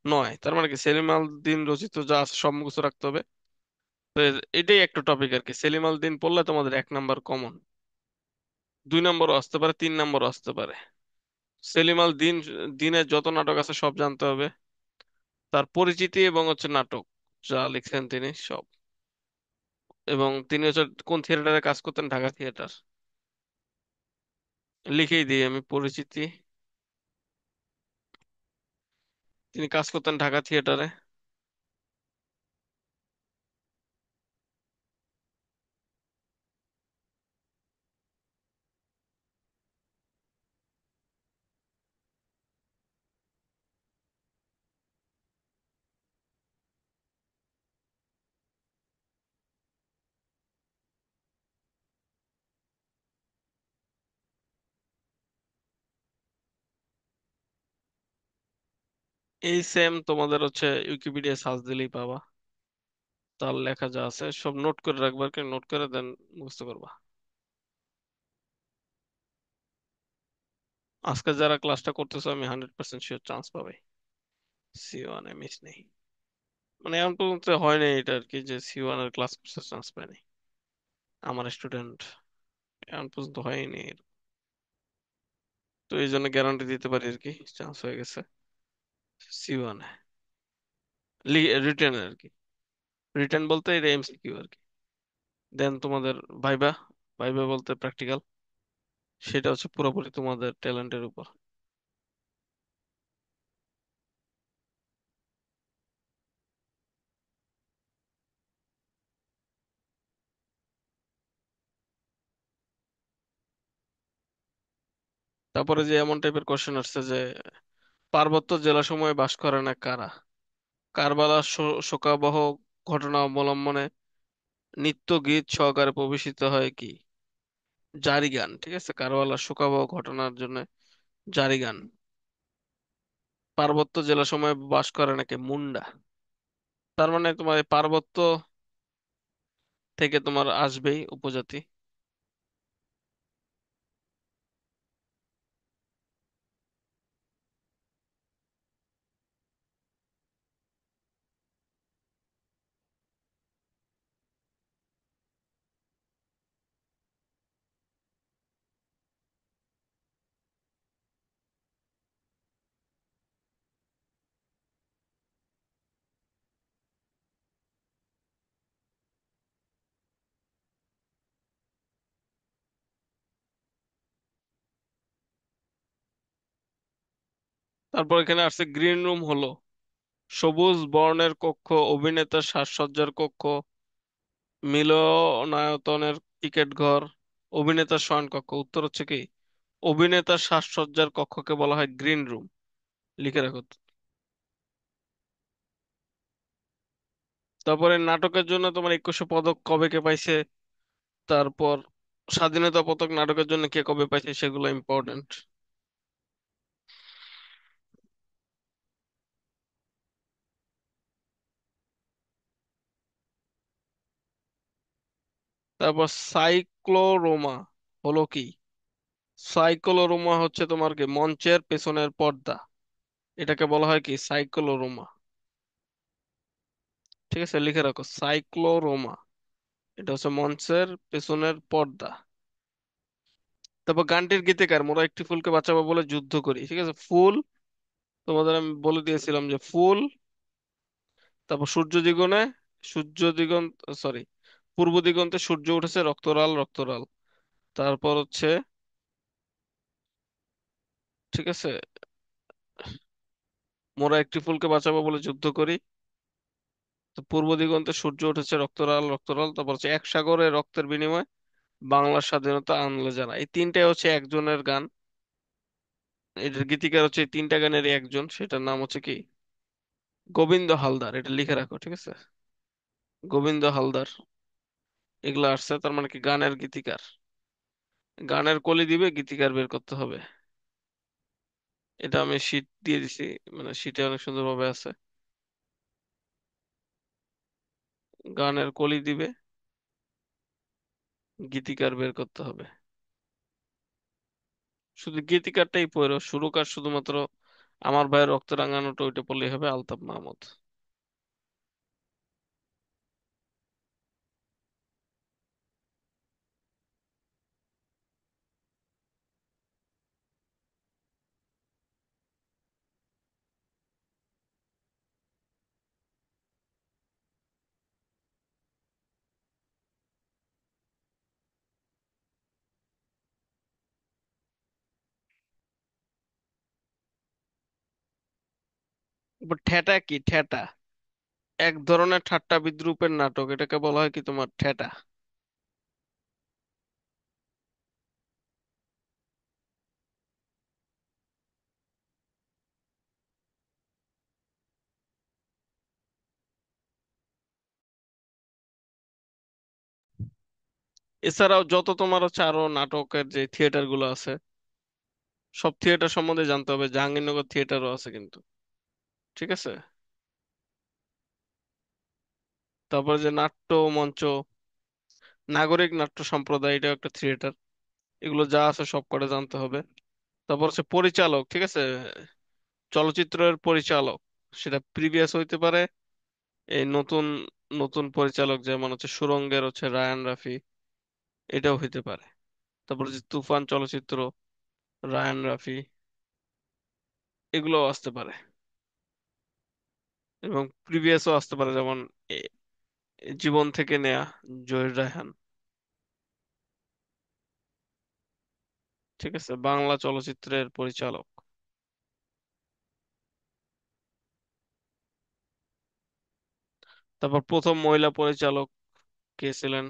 নয়? তার মানে কি সেলিম আল দীন রচিত যা আছে সব মুখস্থ রাখতে হবে। তো এটাই একটা টপিক আর কি, সেলিম আল দীন পড়লে তোমাদের 1 নাম্বার কমন। 2 নম্বরও আসতে পারে, 3 নম্বরও আসতে পারে। সেলিম আল দিন দিনের যত নাটক আছে সব জানতে হবে। তার পরিচিতি এবং হচ্ছে নাটক যা লিখছেন তিনি সব। এবং তিনি হচ্ছে কোন থিয়েটারে কাজ করতেন? ঢাকা থিয়েটার। লিখেই দিই আমি পরিচিতি। তিনি কাজ করতেন ঢাকা থিয়েটারে। এই সেম তোমাদের হচ্ছে উইকিপিডিয়া সার্চ দিলেই পাবা। তার লেখা যা আছে সব নোট করে রাখবা, আর কি নোট করে দেন মুখস্থ করবা। আজকে যারা ক্লাসটা করতেছো আমি 100% শিওর চান্স পাবে। C1 মিস নেই। মানে এমন পর্যন্ত হয় নাই এটা আর কি যে C1 এর ক্লাস করতে চান্স পায়নি আমার স্টুডেন্ট, এমন পর্যন্ত হয়নি। তো এই জন্য গ্যারান্টি দিতে পারি আর কি চান্স হয়ে গেছে C1 এ। রিটেন আর কি। রিটেন বলতে এটা MCQ আর কি। দেন তোমাদের ভাইবা। ভাইবা বলতে প্র্যাকটিক্যাল। সেটা হচ্ছে পুরোপুরি তোমাদের ট্যালেন্টের উপর। তারপরে যে এমন টাইপের কোশ্চেন আসছে যে পার্বত্য জেলাসমূহে বাস করে না কারা? কারবালার শোকাবহ ঘটনা অবলম্বনে নৃত্য গীত সহকারে পরিবেশিত হয় কি? জারি গান। ঠিক আছে, কারবালার শোকাবহ ঘটনার জন্য জারি গান। পার্বত্য জেলাসমূহে বাস করে নাকি মুন্ডা। তার মানে তোমার এই পার্বত্য থেকে তোমার আসবেই উপজাতি। তারপর এখানে আসছে গ্রিন রুম হলো সবুজ বর্ণের কক্ষ, অভিনেতার সাজসজ্জার কক্ষ, মিলনায়তনের টিকেট ঘর, অভিনেতার শয়ন কক্ষ। উত্তর হচ্ছে কি, অভিনেতার সাজসজ্জার কক্ষকে বলা হয় গ্রিন রুম। লিখে রাখো। তারপরে নাটকের জন্য তোমার 21শে পদক কবে কে পাইছে, তারপর স্বাধীনতা পদক নাটকের জন্য কে কবে পাইছে, সেগুলো ইম্পর্টেন্ট। তারপর সাইক্লোরোমা হলো কি? সাইক্লোরোমা হচ্ছে তোমার কি মঞ্চের পেছনের পর্দা, এটাকে বলা হয় কি সাইক্লোরোমা। ঠিক আছে, লিখে রাখো সাইক্লোরোমা, এটা হচ্ছে মঞ্চের পেছনের পর্দা। তারপর গানটির গীতিকার, মোরা একটি ফুলকে বাঁচাবো বলে যুদ্ধ করি। ঠিক আছে, ফুল, তোমাদের আমি বলে দিয়েছিলাম যে ফুল। তারপর সূর্য দিগন্ত, সরি, পূর্ব দিগন্তে সূর্য উঠেছে, রক্তরাল রক্তরাল। তারপর হচ্ছে, ঠিক আছে, মোরা একটি ফুলকে বাঁচাবো বলে যুদ্ধ করি। তো পূর্ব দিগন্তে সূর্য উঠেছে, রক্তরাল রক্তরাল। তারপর হচ্ছে এক সাগরে রক্তের বিনিময়ে বাংলার স্বাধীনতা আনলে যারা। এই তিনটাই হচ্ছে একজনের গান। এটার গীতিকার হচ্ছে এই তিনটা গানেরই একজন, সেটার নাম হচ্ছে কি গোবিন্দ হালদার। এটা লিখে রাখো, ঠিক আছে, গোবিন্দ হালদার। এগুলো আসছে, তার মানে কি গানের গীতিকার। গানের কলি দিবে, গীতিকার বের করতে হবে। এটা আমি শিট দিয়ে দিছি, মানে শিটে অনেক সুন্দরভাবে আছে। গানের কলি দিবে, গীতিকার বের করতে হবে। শুধু গীতিকারটাই পড়ো, সুরকার শুধুমাত্র আমার ভাইয়ের রক্ত রাঙানোটা, ওইটা পড়লেই হবে, আলতাফ মাহমুদ। এবার ঠেটা কি? ঠেটা এক ধরনের ঠাট্টা বিদ্রূপের নাটক, এটাকে বলা হয় কি তোমার ঠেটা। এছাড়াও যত তোমার হচ্ছে আরো নাটকের যে থিয়েটার গুলো আছে, সব থিয়েটার সম্বন্ধে জানতে হবে। জাহাঙ্গীরনগর থিয়েটারও আছে কিন্তু। ঠিক আছে, তারপরে যে নাট্য মঞ্চ, নাগরিক নাট্য সম্প্রদায়, এটাও একটা থিয়েটার। এগুলো যা আছে সব করে জানতে হবে। তারপর হচ্ছে পরিচালক, ঠিক আছে, চলচ্চিত্রের পরিচালক, সেটা প্রিভিয়াস হইতে পারে, এই নতুন নতুন পরিচালক যেমন হচ্ছে সুড়ঙ্গের হচ্ছে রায়ান রাফি, এটাও হইতে পারে। তারপর যে তুফান চলচ্চিত্র, রায়ান রাফি, এগুলোও আসতে পারে। এবং প্রিভিয়াসও আসতে পারে, যেমন এ- জীবন থেকে নেয়া, জহির রায়হান। ঠিক আছে, বাংলা চলচ্চিত্রের পরিচালক। তারপর প্রথম মহিলা পরিচালক কে ছিলেন?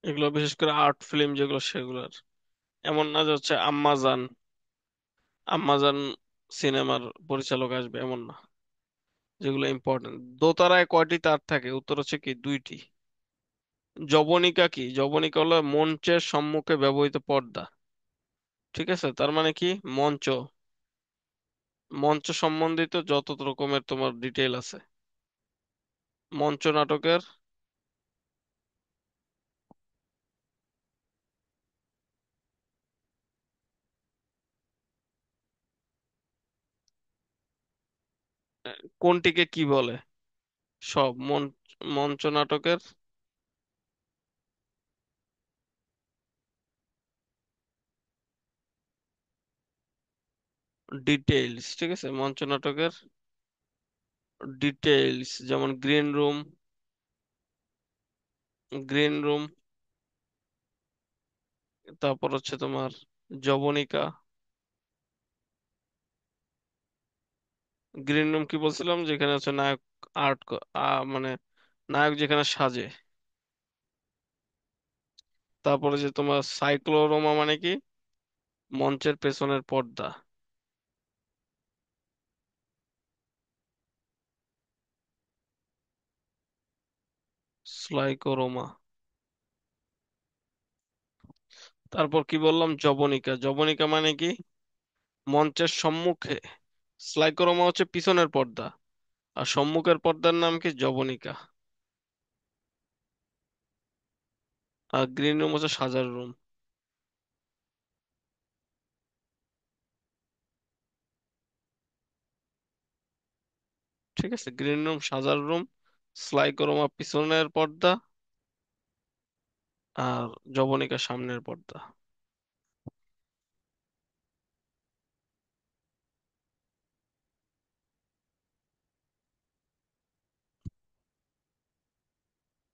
এগুলো বিশেষ করে আর্ট ফিল্ম যেগুলো, সেগুলোর। এমন না যে হচ্ছে আম্মাজান, আম্মাজান সিনেমার পরিচালক আসবে, এমন না। যেগুলো ইম্পর্টেন্ট, দোতারায় কয়টি তার থাকে? উত্তর হচ্ছে কি দুইটি। জবনিকা কি? জবনিকা হলো মঞ্চের সম্মুখে ব্যবহৃত পর্দা। ঠিক আছে, তার মানে কি মঞ্চ, মঞ্চ সম্বন্ধিত যত রকমের তোমার ডিটেল আছে মঞ্চ নাটকের। কোনটিকে কি বলে? সব মঞ্চ নাটকের ডিটেইলস। ঠিক আছে, মঞ্চ নাটকের ডিটেইলস, যেমন গ্রিন রুম, গ্রিন রুম। তারপর হচ্ছে তোমার জবনিকা। গ্রিন রুম কি বলছিলাম, যেখানে হচ্ছে নায়ক আর্ট, মানে নায়ক যেখানে সাজে। তারপরে যে তোমার সাইক্লোরোমা মানে কি, মঞ্চের পেছনের পর্দা। স্লাইকোরোমা। তারপর কি বললাম, জবনিকা। জবনিকা মানে কি, মঞ্চের সম্মুখে। স্লাইকোরোমা হচ্ছে পিছনের পর্দা, আর সম্মুখের পর্দার নাম কি, জবনিকা। আর গ্রিন রুম হচ্ছে সাজার রুম। ঠিক আছে, গ্রিন রুম সাজার রুম, স্লাইকোরোমা পিছনের পর্দা, আর জবনিকা সামনের পর্দা।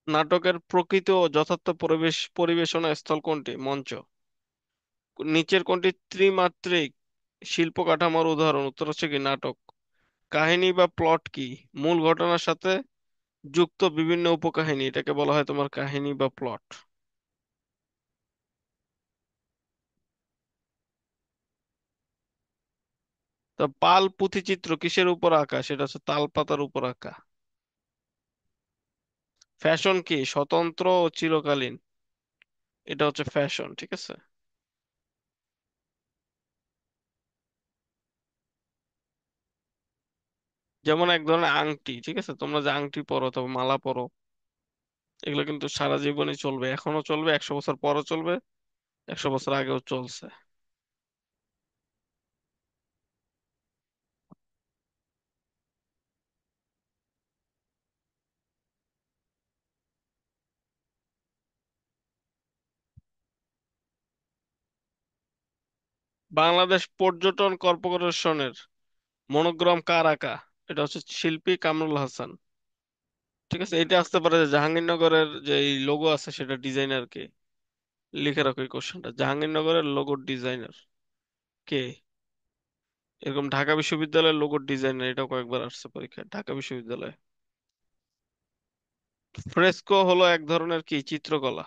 নাটকের প্রকৃত ও যথার্থ পরিবেশনা স্থল কোনটি? মঞ্চ। নিচের কোনটি ত্রিমাত্রিক শিল্প কাঠামোর উদাহরণ? উত্তর হচ্ছে কি, নাটক। কাহিনী বা প্লট কি? মূল ঘটনার সাথে যুক্ত বিভিন্ন উপকাহিনী, এটাকে বলা হয় তোমার কাহিনী বা প্লট। তো পাল পুঁথিচিত্র কিসের উপর আঁকা? সেটা হচ্ছে তাল পাতার উপর আঁকা। ফ্যাশন কি? স্বতন্ত্র ও চিরকালীন। এটা হচ্ছে ফ্যাশন, ঠিক আছে। যেমন এক ধরনের আংটি, ঠিক আছে, তোমরা যে আংটি পরো অথবা মালা পরো, এগুলো কিন্তু সারা জীবনই চলবে, এখনো চলবে, 100 বছর পরও চলবে, 100 বছর আগেও চলছে। বাংলাদেশ পর্যটন কর্পোরেশনের মনোগ্রাম কার আঁকা? এটা হচ্ছে শিল্পী কামরুল হাসান। ঠিক আছে, এটা আসতে পারে যে জাহাঙ্গীরনগরের যে লোগো আছে সেটা ডিজাইনার কে? লিখে রাখো এই কোশ্চেনটা, জাহাঙ্গীরনগরের লোগোর ডিজাইনার কে? এরকম ঢাকা বিশ্ববিদ্যালয়ের লোগোর ডিজাইনার, এটাও কয়েকবার আসছে পরীক্ষায়, ঢাকা বিশ্ববিদ্যালয়ে। ফ্রেস্কো হলো এক ধরনের কি চিত্রকলা?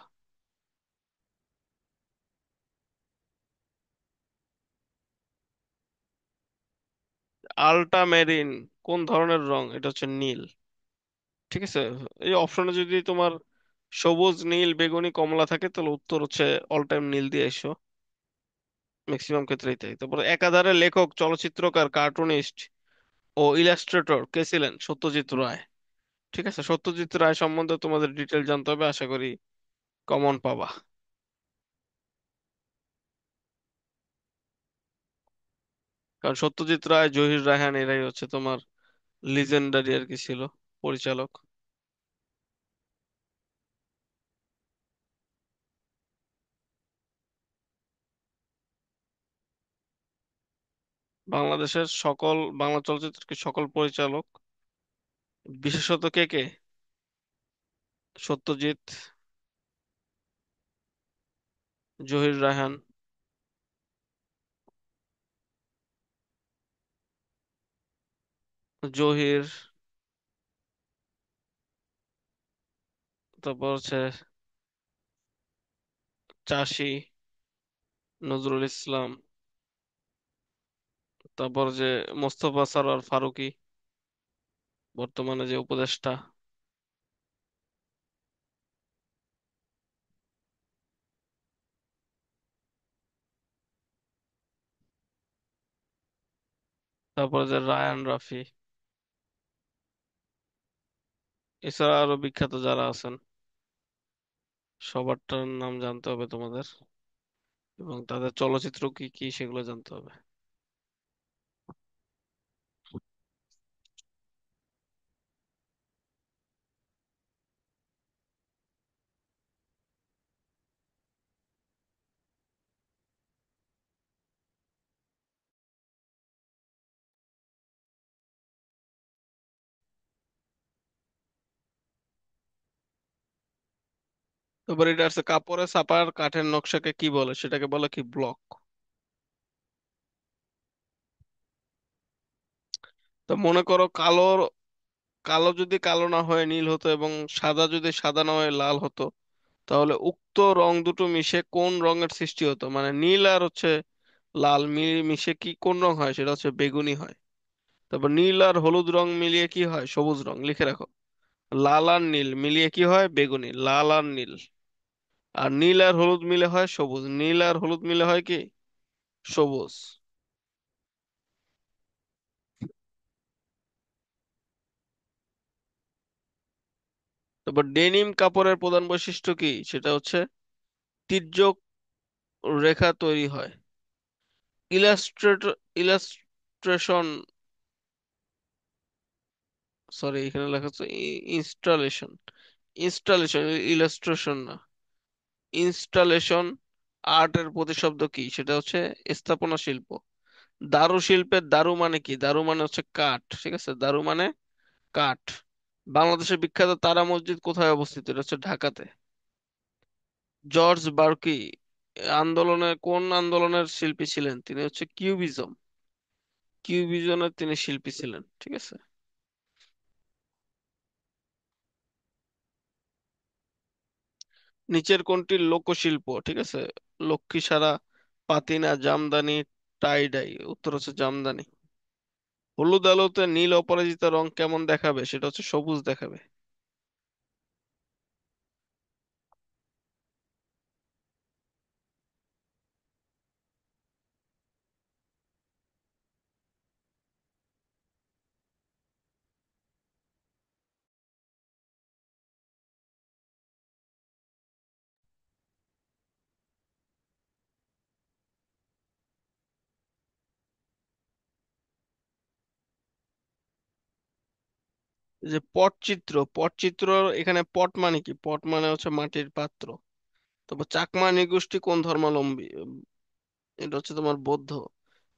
আল্টামেরিন কোন ধরনের রং? এটা হচ্ছে নীল। ঠিক আছে, এই অপশনে যদি তোমার সবুজ, নীল, বেগুনি, কমলা থাকে, তাহলে উত্তর হচ্ছে অল টাইম নীল দিয়ে এসো। ম্যাক্সিমাম ক্ষেত্রেই তাই। তারপর একাধারে লেখক, চলচ্চিত্রকার, কার্টুনিস্ট ও ইলাস্ট্রেটর কে ছিলেন? সত্যজিৎ রায়। ঠিক আছে, সত্যজিৎ রায় সম্বন্ধে তোমাদের ডিটেল জানতে হবে, আশা করি কমন পাবা। কারণ সত্যজিৎ রায়, জহির রায়হান এরাই হচ্ছে তোমার লিজেন্ডারি আর কি ছিল, পরিচালক। বাংলাদেশের সকল বাংলা চলচ্চিত্রের কি সকল পরিচালক, বিশেষত কে কে? সত্যজিৎ, জহির রায়হান, জহির, তারপর হচ্ছে চাষী, নজরুল ইসলাম, তারপর যে মোস্তফা সরোয়ার ফারুকী, বর্তমানে যে উপদেষ্টা। তারপর যে রায়ান রাফি। এছাড়া আরো বিখ্যাত যারা আছেন, সবারটার নাম জানতে হবে তোমাদের, এবং তাদের চলচ্চিত্র কি কি সেগুলো জানতে হবে। তারপর এটা আছে কাপড়ে ছাপার কাঠের নকশাকে কি বলে, সেটাকে বলে কি ব্লক। তো মনে করো কালো, কালো যদি কালো না হয়ে নীল হতো এবং সাদা যদি সাদা না হয়ে লাল হতো, তাহলে উক্ত রং দুটো মিশে কোন রঙের সৃষ্টি হতো? মানে নীল আর হচ্ছে লাল মিশে কি কোন রং হয়? সেটা হচ্ছে বেগুনি হয়। তারপর নীল আর হলুদ রং মিলিয়ে কি হয়? সবুজ রং। লিখে রাখো। লাল আর নীল মিলিয়ে কি হয়? বেগুনি। লাল আর নীল। আর নীল আর হলুদ মিলে হয় সবুজ। নীল আর হলুদ মিলে হয় কি? সবুজ। তারপর ডেনিম কাপড়ের প্রধান বৈশিষ্ট্য কি? সেটা হচ্ছে তির্যক রেখা তৈরি হয়। ইলাস্ট্রেটর, ইলাস্ট্রেশন, সরি এখানে লেখা আছে ইনস্টলেশন। ইনস্টলেশন, ইলাস্ট্রেশন না। ইনস্টলেশন আর্টের প্রতিশব্দ কি? সেটা হচ্ছে স্থাপনা শিল্প। দারু শিল্পের দারু মানে কি? দারু মানে হচ্ছে কাঠ, ঠিক আছে? দারু মানে কাঠ। বাংলাদেশের বিখ্যাত তারা মসজিদ কোথায় অবস্থিত? এটা হচ্ছে ঢাকাতে। জর্জ বার্কি কোন আন্দোলনের শিল্পী ছিলেন? তিনি হচ্ছে কিউবিজম। কিউবিজমের তিনি শিল্পী ছিলেন, ঠিক আছে? নিচের কোনটি লোকশিল্প? ঠিক আছে। লক্ষ্মীসারা, পাতিনা, জামদানি, টাই ডাই। উত্তর হচ্ছে জামদানি। হলুদ আলোতে নীল অপরাজিত রং কেমন দেখাবে? সেটা হচ্ছে সবুজ দেখাবে। এই যে পটচিত্র, পটচিত্র, এখানে পট মানে কি? পট মানে হচ্ছে মাটির পাত্র। তারপর চাকমা নৃগোষ্ঠী কোন ধর্মাবলম্বী? এটা হচ্ছে তোমার বৌদ্ধ।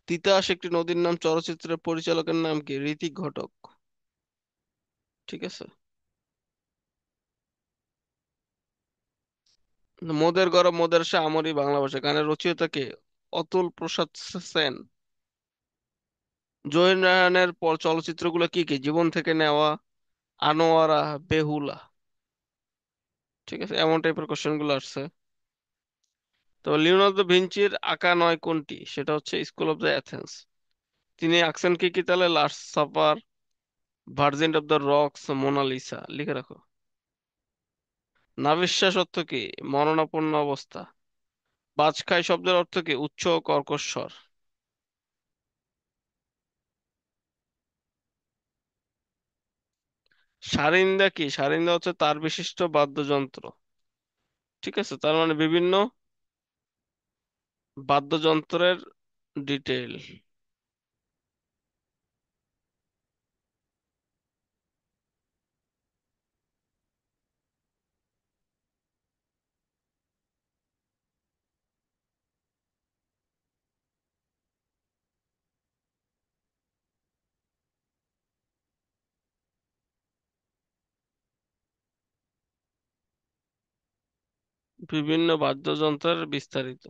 তিতাস একটি নদীর নাম চলচ্চিত্রের পরিচালকের নাম কি? ঋতিক ঘটক, ঠিক আছে। মোদের গরব মোদের সে আমরি বাংলা ভাষা গানের রচয়িতা কে? অতুল প্রসাদ সেন। জহির রায়হানের পর চলচ্চিত্রগুলো কি কি? জীবন থেকে নেওয়া, আনোয়ারা, বেহুলা, ঠিক আছে? এমন টাইপের কোশ্চেন গুলো আসছে। তো লিওনার্দো ভিঞ্চির আঁকা নয় কোনটি? সেটা হচ্ছে স্কুল অফ দ্য অ্যাথেন্স। তিনি আঁকছেন কি কি তাহলে? Last Supper, Virgin of the Rocks, Mona Lisa. লিখে রাখো। নাভিশ্বাস অর্থ কি? মরণাপন্ন অবস্থা। বাজখাই শব্দের অর্থ কি? উচ্চ ও কর্কশ স্বর। সারিন্দা কি? সারিন্দা হচ্ছে তার বিশিষ্ট বাদ্যযন্ত্র, ঠিক আছে? তার মানে বিভিন্ন বাদ্যযন্ত্রের ডিটেইল। বিভিন্ন বাদ্যযন্ত্রের বিস্তারিত।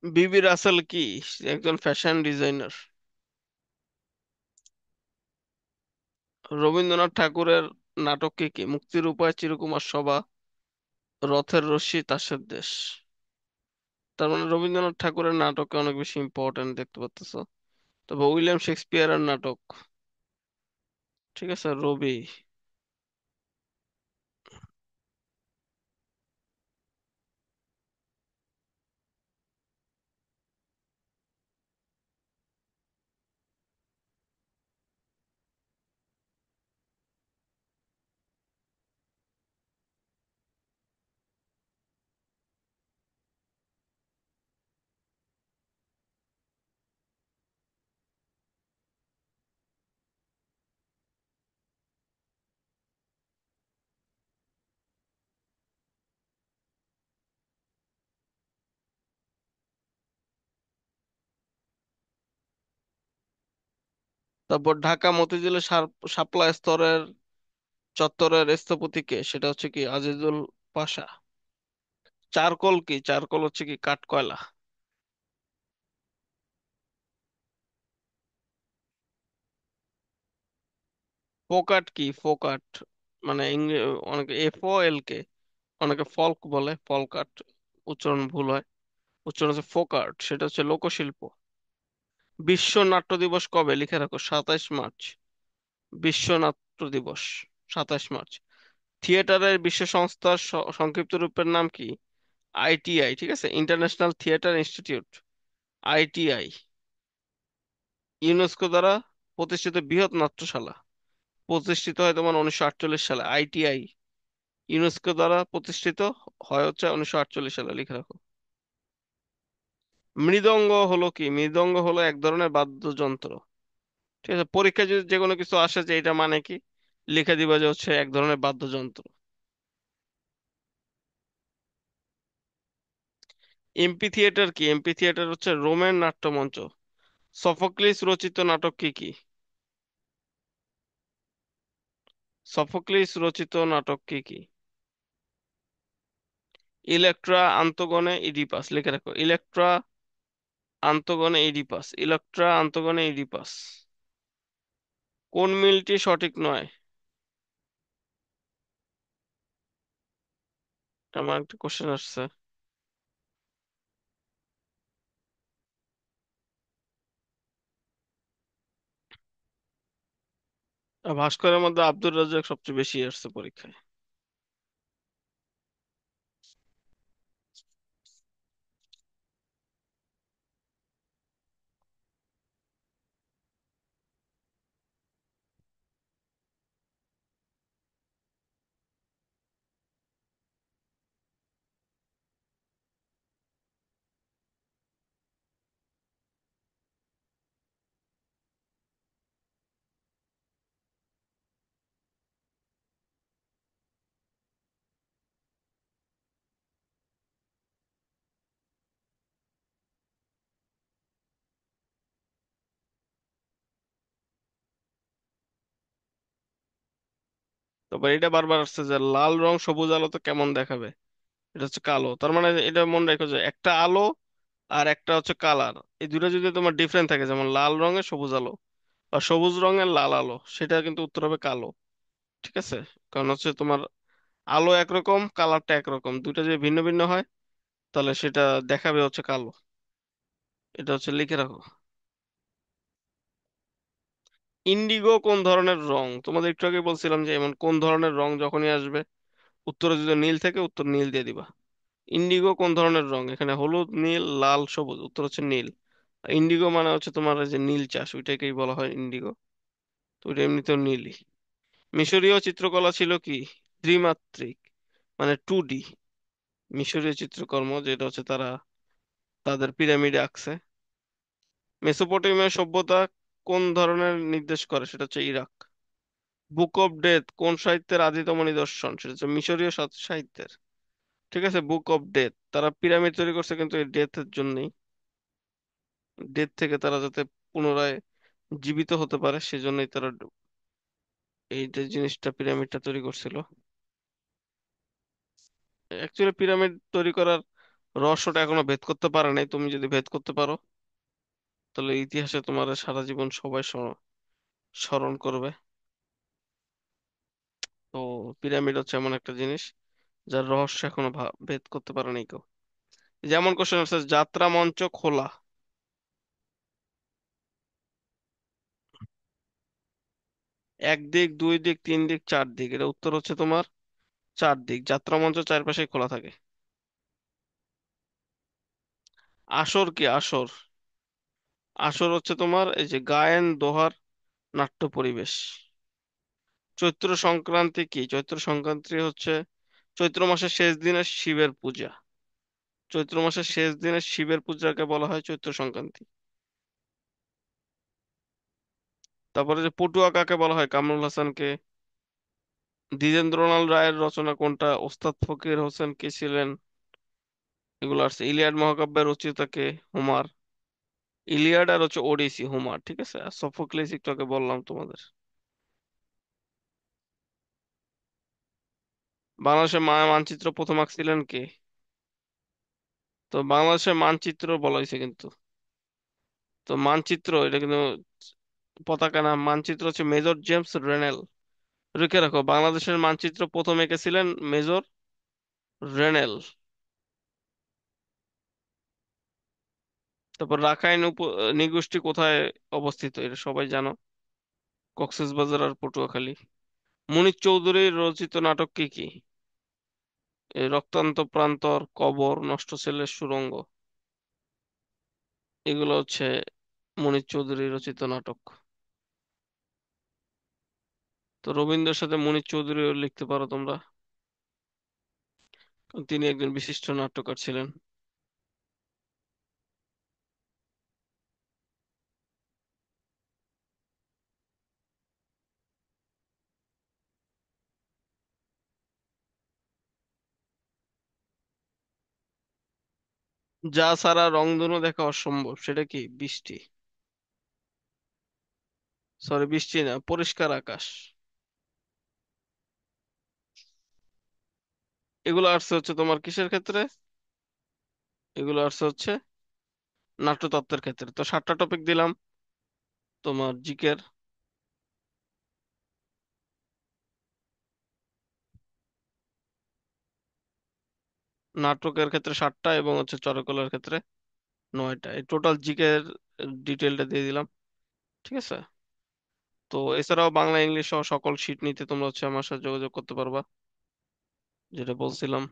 বিবি রাসেল কি? একজন ফ্যাশন ডিজাইনার। রবীন্দ্রনাথ ঠাকুরের নাটক কি কি? মুক্তির উপায়, চিরকুমার সভা, রথের রশ্মি, তাসের দেশ। তার মানে রবীন্দ্রনাথ ঠাকুরের নাটকে অনেক বেশি ইম্পর্টেন্ট দেখতে পাচ্তেছো। তবে উইলিয়াম শেক্সপিয়ারের নাটক, ঠিক আছে, রবি। তারপর ঢাকা মতিঝিলের শাপলা স্তরের চত্বরের স্থপতি কে? সেটা হচ্ছে কি আজিজুল পাশা। চারকোল কি? চারকোল হচ্ছে কি কাঠকয়লা। ফোকাট কি? ফোকাট মানে অনেকে FOL কে, অনেকে ফল্ক বলে, ফলকাট উচ্চারণ ভুল হয়, উচ্চারণ হচ্ছে ফোকাট, সেটা হচ্ছে লোকশিল্প। বিশ্ব নাট্য দিবস কবে? লিখে রাখো, 27 মার্চ। বিশ্ব নাট্য দিবস 27 মার্চ। থিয়েটারের বিশ্ব সংস্থার সংক্ষিপ্ত রূপের নাম কি? ITI, ঠিক আছে, international theatre institute, ITI। UNESCO দ্বারা প্রতিষ্ঠিত বৃহৎ নাট্যশালা প্রতিষ্ঠিত হয় তোমার 1948 সালে, ITI ইউনেস্কো দ্বারা প্রতিষ্ঠিত হয় হচ্ছে 1948 সালে, লিখে রাখো। মৃদঙ্গ হলো কি? মৃদঙ্গ হলো এক ধরনের বাদ্যযন্ত্র। ঠিক আছে, পরীক্ষায় যদি যে কোনো কিছু আসে যে এটা মানে কি, লিখে দিবা যে হচ্ছে এক ধরনের বাদ্যযন্ত্র। এমপি থিয়েটার কি? এমপি থিয়েটার হচ্ছে রোমের নাট্যমঞ্চ। সফোক্লিস রচিত নাটক কি কি? সফোক্লিস রচিত নাটক কি কি? ইলেকট্রা, আন্তোগনে, ইডিপাস, লিখে রাখো। Electra, Antigone, Oedipus, Electra, Antigone, Oedipus. কোন মিলটি সঠিক নয়? আমার একটা কোশ্চেন আসছে। ভাস্করের মধ্যে আব্দুর রাজ্জাক সবচেয়ে বেশি আসছে পরীক্ষায়। তারপর এটা বারবার আসছে যে লাল রং সবুজ আলোতে কেমন দেখাবে? এটা হচ্ছে কালো। তার মানে এটা মনে রাখো যে একটা আলো আর একটা হচ্ছে কালার, এই দুটো যদি তোমার ডিফারেন্ট থাকে, যেমন লাল রঙের সবুজ আলো বা সবুজ রঙের লাল আলো, সেটা কিন্তু উত্তর হবে কালো। ঠিক আছে, কারণ হচ্ছে তোমার আলো একরকম, কালারটা একরকম, দুটো যদি ভিন্ন ভিন্ন হয় তাহলে সেটা দেখাবে হচ্ছে কালো। এটা হচ্ছে লিখে রাখো। ইন্ডিগো কোন ধরনের রং? তোমাদের একটু আগে বলছিলাম যে এমন কোন ধরনের রং যখনই আসবে উত্তরে যদি নীল থাকে উত্তর নীল দিয়ে দিবা। ইন্ডিগো কোন ধরনের রং? এখানে হলুদ, নীল, লাল, সবুজ, উত্তর হচ্ছে নীল। ইন্ডিগো মানে হচ্ছে তোমার এই যে নীল চাষ, ওইটাকেই বলা হয় ইন্ডিগো। তো ওইটা এমনিতেও নীলই। মিশরীয় চিত্রকলা ছিল কি? ত্রিমাত্রিক, মানে 2D। মিশরীয় চিত্রকর্ম যেটা হচ্ছে তারা তাদের পিরামিডে আঁকছে। মেসোপটেমিয়া সভ্যতা কোন ধরনের নির্দেশ করে? সেটা হচ্ছে ইরাক। বুক অফ ডেথ কোন সাহিত্যের আদিতম নিদর্শন? সেটা হচ্ছে মিশরীয় সাহিত্যের। ঠিক আছে, বুক অফ ডেথ, তারা পিরামিড তৈরি করছে কিন্তু এই ডেথের জন্যই, ডেথ থেকে তারা যাতে পুনরায় জীবিত হতে পারে সেজন্যই তারা এইটা জিনিসটা পিরামিডটা তৈরি করছিল। অ্যাকচুয়ালি পিরামিড তৈরি করার রহস্যটা এখনো ভেদ করতে পারে নাই, তুমি যদি ভেদ করতে পারো তাহলে ইতিহাসে তোমার সারা জীবন সবাই স্মরণ করবে। তো পিরামিড হচ্ছে এমন একটা জিনিস যার রহস্য এখনো ভেদ করতে পারে নাই কেউ। যেমন কোশ্চেন আছে, যাত্রা মঞ্চ খোলা। এক দিক, দুই দিক, তিন দিক, চার দিক, এটা উত্তর হচ্ছে তোমার চার দিক। যাত্রা মঞ্চ চারপাশে খোলা থাকে। আসর কি? আসর, আসর হচ্ছে তোমার এই যে গায়েন দোহার নাট্য পরিবেশ। চৈত্র সংক্রান্তি কি? চৈত্র সংক্রান্তি হচ্ছে চৈত্র মাসের শেষ দিনে শিবের পূজা। চৈত্র মাসের শেষ দিনে শিবের পূজাকে বলা হয় চৈত্র সংক্রান্তি। তারপরে যে পটুয়া কাকে বলা হয়? কামরুল হাসানকে। দ্বিজেন্দ্রলাল রায়ের রচনা কোনটা? ওস্তাদ ফকির হোসেন কে ছিলেন? এগুলো আছে। ইলিয়াড মহাকাব্যের রচয়িতা কে? হোমার। ইলিয়াড আর হচ্ছে ওডিসি হোমার, ঠিক আছে, আর সফোক্লিস একটু আগে বললাম তোমাদের। বাংলাদেশের মানচিত্র প্রথম আঁকছিলেন কে? তো বাংলাদেশের মানচিত্র বলা হয়েছে কিন্তু। তো মানচিত্র এটা কিন্তু পতাকা না, মানচিত্র হচ্ছে মেজর জেমস রেনেল। লিখে রাখো, বাংলাদেশের মানচিত্র প্রথম এঁকেছিলেন মেজর রেনেল। তারপর রাখাইন নৃগোষ্ঠী কোথায় অবস্থিত, এটা সবাই জানো, কক্সবাজার আর পটুয়াখালী। মুনির চৌধুরীর রচিত নাটক কি কি? এই রক্তান্ত প্রান্তর, কবর, নষ্ট ছেলের সুড়ঙ্গ, এগুলো হচ্ছে মুনির চৌধুরী রচিত নাটক। তো রবীন্দ্রের সাথে মুনির চৌধুরীও লিখতে পারো তোমরা, কারণ তিনি একজন বিশিষ্ট নাট্যকার ছিলেন। যা ছাড়া রংধনু দেখা অসম্ভব, সেটা কি? বৃষ্টি। সরি, বৃষ্টি না, পরিষ্কার আকাশ। এগুলো আসছে হচ্ছে তোমার কিসের ক্ষেত্রে? এগুলো আসছে হচ্ছে নাট্যতত্ত্বের ক্ষেত্রে। তো 7টা টপিক দিলাম তোমার জিকের। নাটকের ক্ষেত্রে 7টা এবং হচ্ছে চরকলের ক্ষেত্রে 9টা। এই টোটাল জিকের ডিটেলটা দিয়ে দিলাম, ঠিক আছে। তো এছাড়াও বাংলা ইংলিশ সহ সকল শিট নিতে তোমরা হচ্ছে আমার সাথে যোগাযোগ করতে পারবা, যেটা বলছিলাম,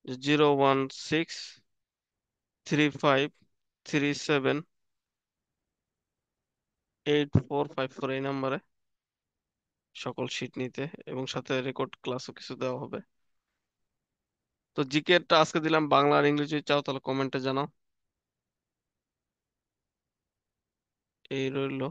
01637378454 এই নাম্বারে সকল শিট নিতে, এবং সাথে রেকর্ড ক্লাসও কিছু দেওয়া হবে। তো জিকেরটা আজকে দিলাম, বাংলা আর ইংরেজি চাও তাহলে কমেন্টে জানাও। এই রইলো।